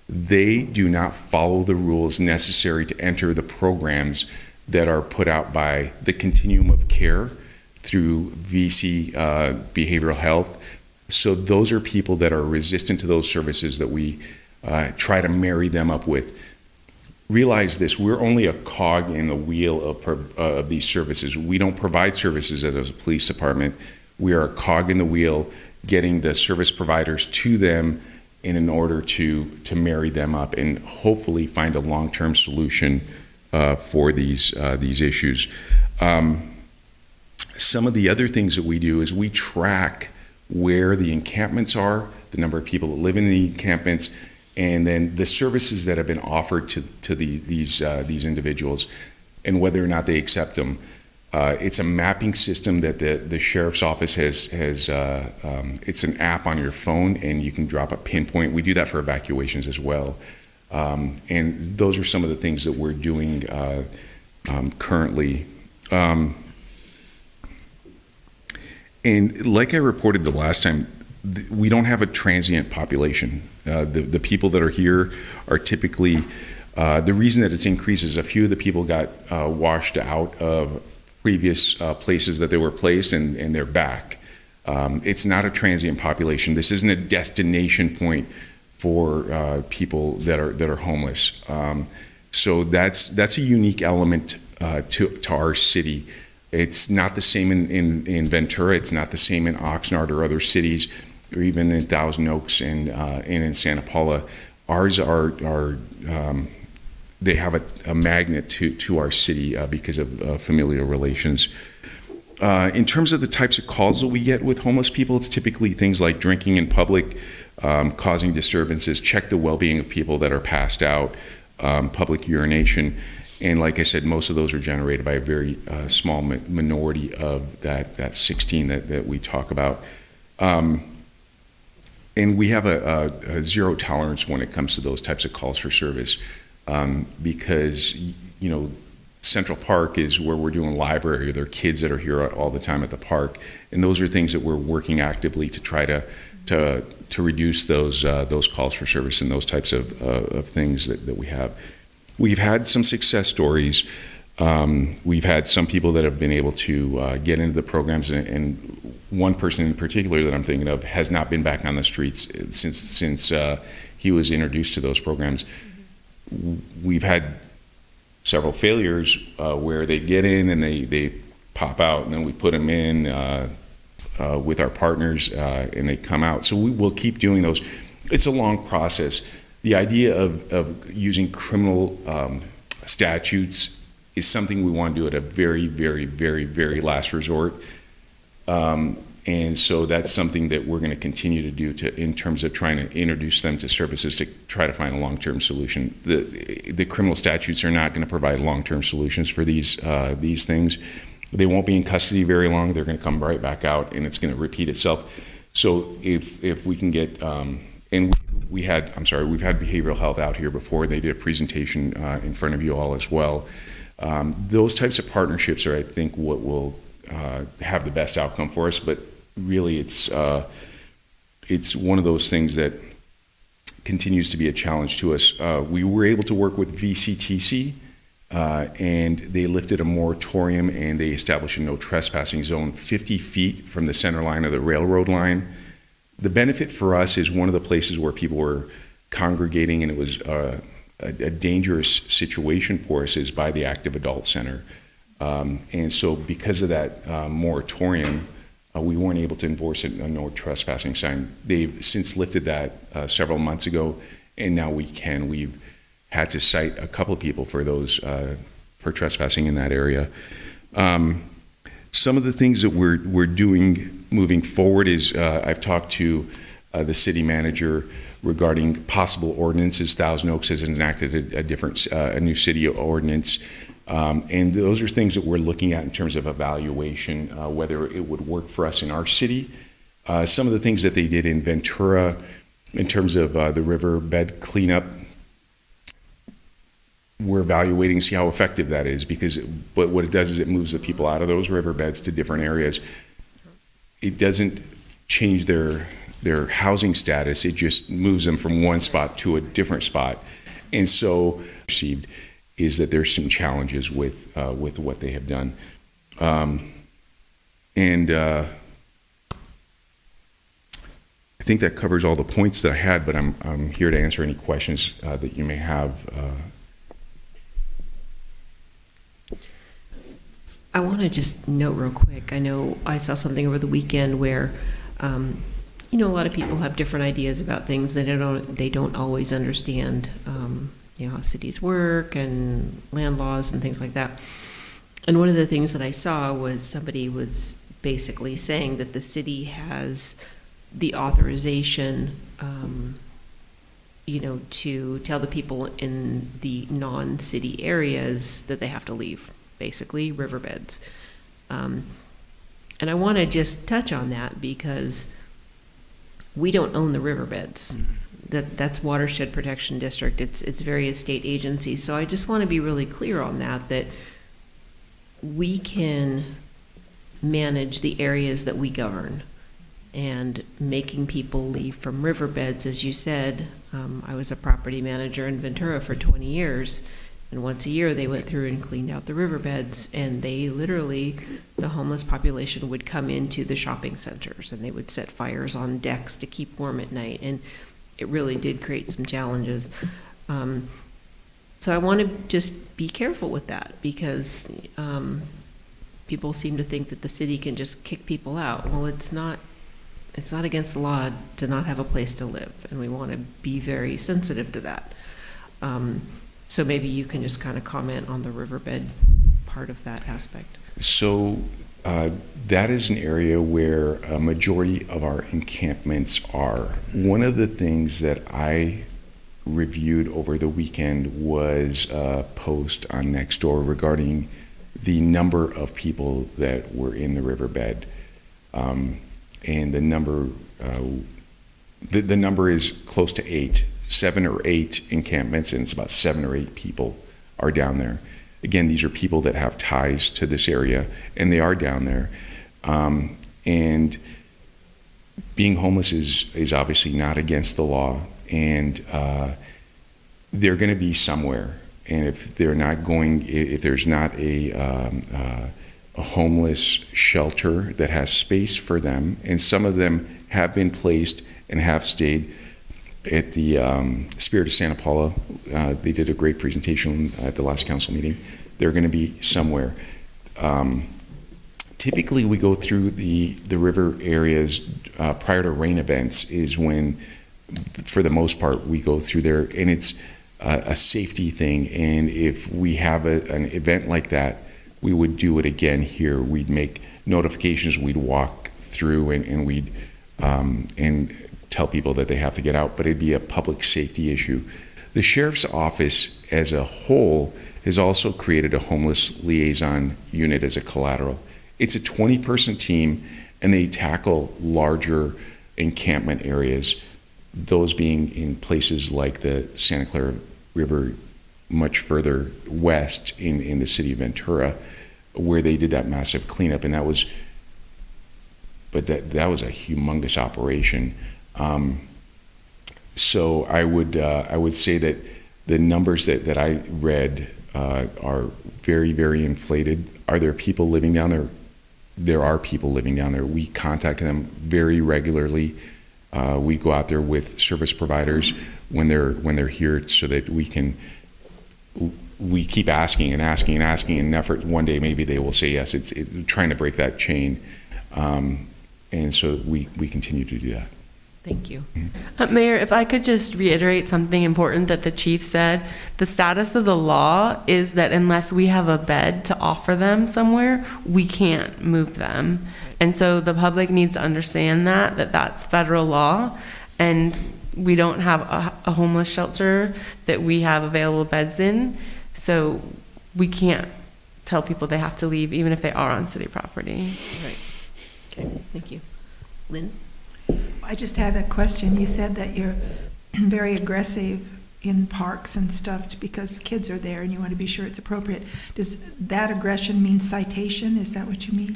They do not follow the rules necessary to enter the programs that are put out by the Continuum of Care through VC Behavioral Health. So those are people that are resistant to those services that we try to marry them up with. Realize this, we're only a cog in the wheel of these services. We don't provide services as a police department. We are a cog in the wheel, getting the service providers to them in order to marry them up and hopefully find a long-term solution for these issues. Some of the other things that we do is we track where the encampments are, the number of people that live in the encampments, and then the services that have been offered to these individuals and whether or not they accept them. It's a mapping system that the sheriff's office has it's an app on your phone, and you can drop a pinpoint. We do that for evacuations as well. And those are some of the things that we're doing currently. And like I reported the last time, we don't have a transient population. The people that are here are typically, the reason that it's increased is a few of the people got washed out of previous places that they were placed, and they're back. It's not a transient population. This isn't a destination point for people that are homeless. So that's a unique element to our city. It's not the same in Ventura. It's not the same in Oxnard or other cities, or even in Thousand Oaks and in Santa Paula. Ours are they have a magnet to our city because of familial relations. In terms of the types of calls that we get with homeless people, it's typically things like drinking in public, causing disturbances, check the well-being of people that are passed out, public urination. And like I said, most of those are generated by a very small minority of that 16 that we talk about. And we have a zero tolerance when it comes to those types of calls for service, because, Central Park is where we're doing library. There are kids that are here all the time at the park, and those are things that we're working actively to try to reduce those calls for service and those types of things that we have. We've had some success stories. We've had some people that have been able to get into the programs, and one person in particular that I'm thinking of has not been back on the streets since he was introduced to those programs. We've had several failures where they get in and they pop out, and then we put them in with our partners and they come out. So we will keep doing those. It's a long process. The idea of using criminal statutes is something we want to do at a very, very, very, very last resort. And so that's something that we're going to continue to do in terms of trying to introduce them to services to try to find a long-term solution. The criminal statutes are not going to provide long-term solutions for these things. They won't be in custody very long. They're going to come right back out, and it's going to repeat itself. So if we can get, and we've had behavioral health out here before. They did a presentation in front of you all as well. Those types of partnerships are, I think, what will have the best outcome for us. But really, it's one of those things that continues to be a challenge to us. We were able to work with VCTC and they lifted a moratorium and they established a no trespassing zone 50 feet from the center line of the railroad line. The benefit for us is one of the places where people were congregating and it was a dangerous situation for us is by the Active Adult Center. And so because of that moratorium, we weren't able to enforce a no trespassing sign. They've since lifted that several months ago, and now we can. We've had to cite a couple of people for those for trespassing in that area. Some of the things that we're doing moving forward is I've talked to the city manager regarding possible ordinances. Thousand Oaks has enacted a new city ordinance. And those are things that we're looking at in terms of evaluation, whether it would work for us in our city. Some of the things that they did in Ventura in terms of the riverbed cleanup, we're evaluating to see how effective that is, because what it does is it moves the people out of those riverbeds to different areas. It doesn't change their housing status, it just moves them from one spot to a different spot. And so perceived is that there's some challenges with what they have done. I think that covers all the points that I had, but I'm here to answer any questions that you may have. I want to just note real quick, I know I saw something over the weekend where, a lot of people have different ideas about things that they don't always understand, how cities work and land laws and things like that. And one of the things that I saw was somebody was basically saying that the city has the authorization, to tell the people in the non-city areas that they have to leave, basically riverbeds. And I want to just touch on that because we don't own the riverbeds. That's Watershed Protection District. It's various state agencies. So I just want to be really clear on that we can manage the areas that we govern. And making people leave from riverbeds, as you said, I was a property manager in Ventura for 20 years, and once a year they went through and cleaned out the riverbeds, and they literally, the homeless population would come into the shopping centers, and they would set fires on decks to keep warm at night, and it really did create some challenges. So I want to just be careful with that, because people seem to think that the city can just kick people out. Well, it's not against the law to not have a place to live, and we want to be very sensitive to that. So maybe you can just kind of comment on the riverbed part of that aspect. So that is an area where a majority of our encampments are. One of the things that I reviewed over the weekend was a post on Nextdoor regarding the number of people that were in the riverbed. And the number is close to 8, 7 or 8 encampments, and it's about 7 or 8 people are down there. Again, these are people that have ties to this area, and they are down there. And being homeless is obviously not against the law, and they're going to be somewhere. And if there's not a homeless shelter that has space for them, and some of them have been placed and have stayed at the Spirit of Santa Paula. They did a great presentation at the last council meeting. They're going to be somewhere. Typically, we go through the river areas prior to rain events is when, for the most part, we go through there, and it's a safety thing. And if we have an event like that, we would do it again here. We'd make notifications, we'd walk through, and we'd and tell people that they have to get out, but it'd be a public safety issue. The sheriff's office as a whole has also created a homeless liaison unit as a collateral. It's a 20-person team, and they tackle larger encampment areas, those being in places like the Santa Clara River, much further west in the city of Ventura, where they did that massive cleanup, and that was a humongous operation. So I would say that the numbers that I read are very, very inflated. Are there people living down there? There are people living down there. We contact them very regularly. We go out there with service providers when they're here, so that we keep asking and asking and asking, and effort. One day maybe they will say yes. It's trying to break that chain, and so we continue to do that. Thank you. Mayor, if I could just reiterate something important that the chief said. The status of the law is that unless we have a bed to offer them somewhere, we can't move them. And so the public needs to understand that that's federal law, and we don't have a homeless shelter that we have available beds in. So we can't tell people they have to leave even if they are on city property. Right. Okay, thank you. Lynn? I just had a question. You said that you're very aggressive in parks and stuff because kids are there and you want to be sure it's appropriate. Does that aggression mean citation? Is that what you mean?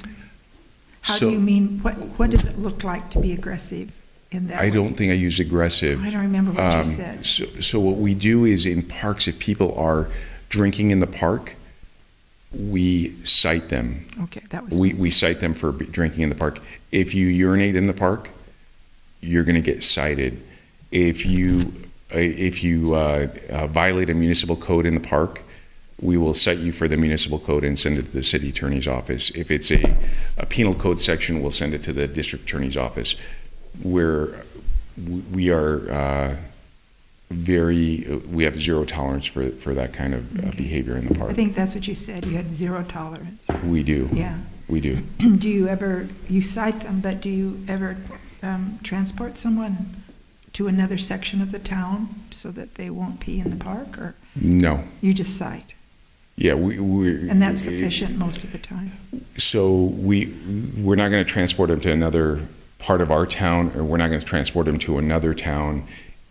How do you mean, what does it look like to be aggressive in that I way? don't think I use aggressive. I don't remember what you said. So what we do is in parks, if people are drinking in the park, we cite them. Okay, that was we cite them for drinking in the park. If you urinate in the park, you're going to get cited. If you violate a municipal code in the park, we will cite you for the municipal code and send it to the city attorney's office. If it's a penal code section, we'll send it to the district attorney's office. We have zero tolerance for that kind of behavior in the park. I think that's what you said. You had zero tolerance. We do. Yeah. We do. Do you ever, you cite them, but do you ever transport someone to another section of the town so that they won't pee in the park, or? No. You just cite? Yeah, and that's sufficient most of the time? So we're not going to transport them to another part of our town, or we're not going to transport them to another town.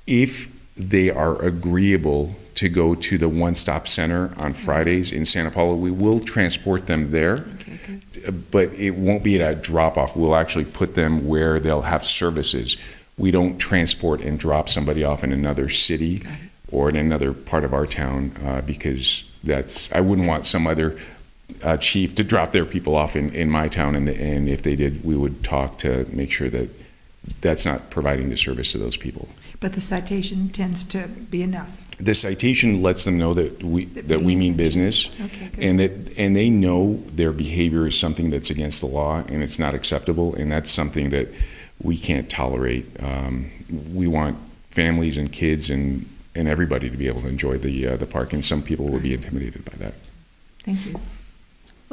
If they are agreeable to go to the one-stop center on Fridays in Santa Paula, we will transport them there. Okay, good. But it won't be at a drop-off. We'll actually put them where they'll have services. We don't transport and drop somebody off in another city or in another part of our town because I wouldn't want some other chief to drop their people off in my town, and if they did, we would talk to make sure that that's not providing the service to those people. But the citation tends to be enough. The citation lets them know that we mean business, okay, and they know their behavior is something that's against the law and it's not acceptable, and that's something that we can't tolerate. We want families and kids and everybody to be able to enjoy the park, and some people will be intimidated by that. Thank you.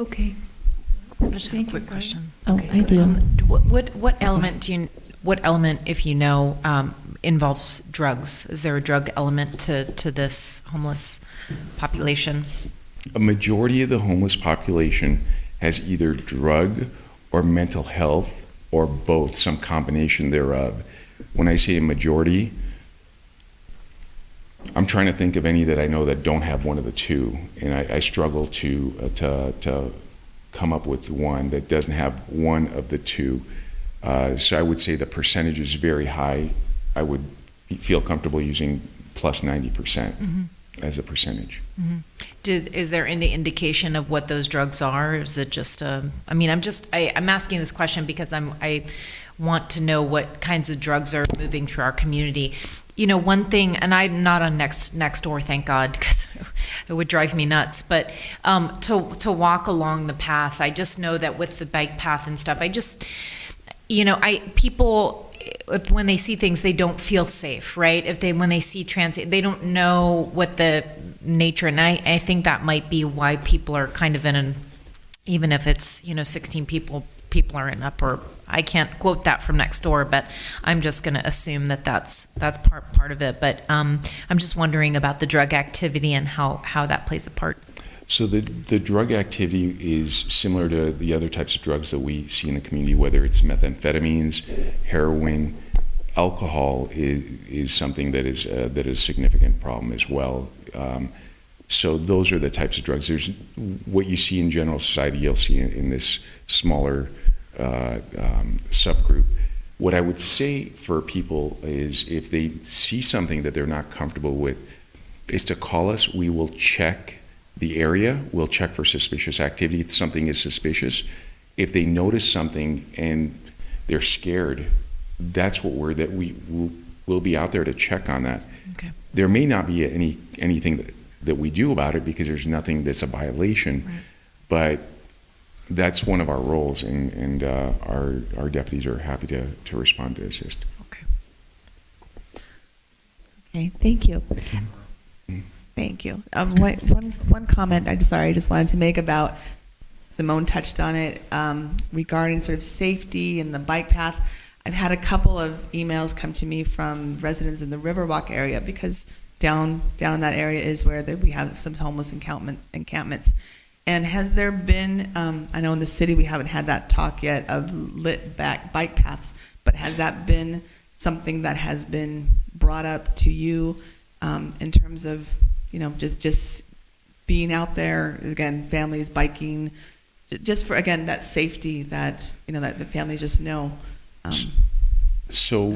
Okay. I just have a quick question. Okay. I do. What element, if you know, involves drugs? Is there a drug element to this homeless population? A majority of the homeless population has either drug or mental health or both, some combination thereof. When I say a majority, I'm trying to think of any that I know that don't have one of the two, and I struggle to come up with one that doesn't have one of the two. So I would say the percentage is very high. I would feel comfortable using plus 90% as a percentage. Mm-hmm. Is there any indication of what those drugs are? Is it just I'm asking this question because I want to know what kinds of drugs are moving through our community. You know, one thing, and I'm not on next door, thank God, because it would drive me nuts. But to walk along the path, I just know that with the bike path and stuff, people, when they see things, they don't feel safe, right? When they see transit, they don't know what the nature, and I think that might be why people are kind of even if it's 16 people are in up, or I can't quote that from next door, but I'm just going to assume that's part of it. But I'm just wondering about the drug activity and how that plays a part. So the drug activity is similar to the other types of drugs that we see in the community, whether it's methamphetamines, heroin, alcohol is something that is a significant problem as well. So those are the types of drugs. There's what you see in general society, you'll see in this smaller subgroup. What I would say for people is if they see something that they're not comfortable with, is to call us. We will check the area will check for suspicious activity if something is suspicious. If they notice something and they're scared, that's what we'll be out there to check on that. Okay. There may not be anything that we do about it because there's nothing that's a violation, Right. but that's one of our roles, and our deputies are happy to respond to assist. Okay, thank you. Thank you. One comment I just wanted to make about, Simone touched on it, regarding sort of safety and the bike path. I've had a couple of emails come to me from residents in the Riverwalk area, because down in that area is where we have some homeless encampments. And has there been, I know in the city we haven't had that talk yet of lit bike paths, but has that been something that has been brought up to you in terms of, just being out there, again, families biking, just for, again, that safety that, that the families just know? So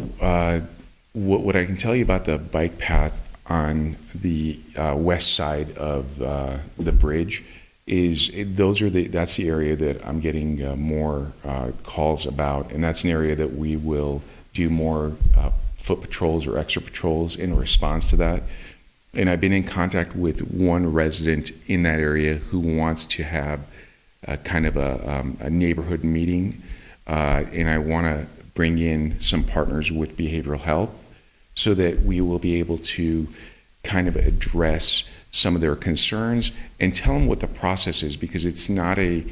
what I can tell you about the bike path on the west side of the bridge is that's the area that I'm getting more calls about, and that's an area that we will do more foot patrols or extra patrols in response to that. And I've been in contact with one resident in that area who wants to have kind of a neighborhood meeting, and I want to bring in some partners with behavioral health so that we will be able to kind of address some of their concerns and tell them what the process is, because it's not a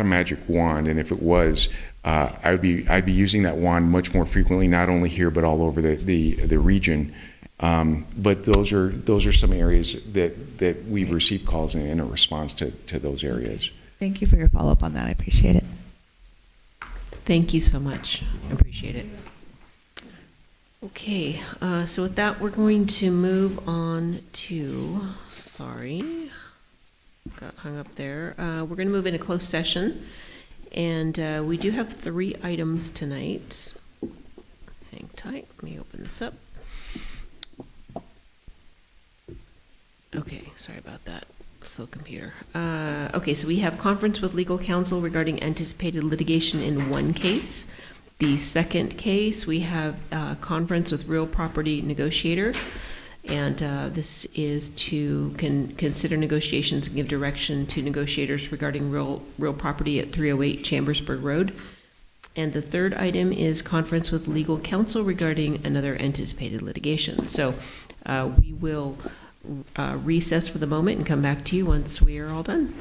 magic wand, and if it was, I'd be using that wand much more frequently, not only here but all over the region. But those are some areas that we've received calls in a response to those areas. Thank you for your follow-up on that. I appreciate it. Thank you so much. I appreciate it. Okay, so with that, we're going to move on to, sorry, got hung up there. We're going to move into closed session, and we do have 3 items tonight. Hang tight, let me open this up. Okay, sorry about that. Slow computer. Okay, so we have conference with legal counsel regarding anticipated litigation in one case. The second case, we have conference with real property negotiator, and this is to consider negotiations and give direction to negotiators regarding real property at 308 Chambersburg Road. And the third item is conference with legal counsel regarding another anticipated litigation. So we will recess for the moment and come back to you once we are all done.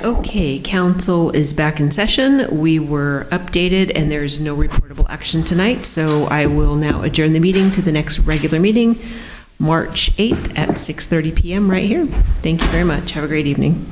Okay, council is back in session. We were updated and there's no reportable action tonight, so I will now adjourn the meeting to the next regular meeting, March 8th at 6:30 p.m. right here. Thank you very much. Have a great evening.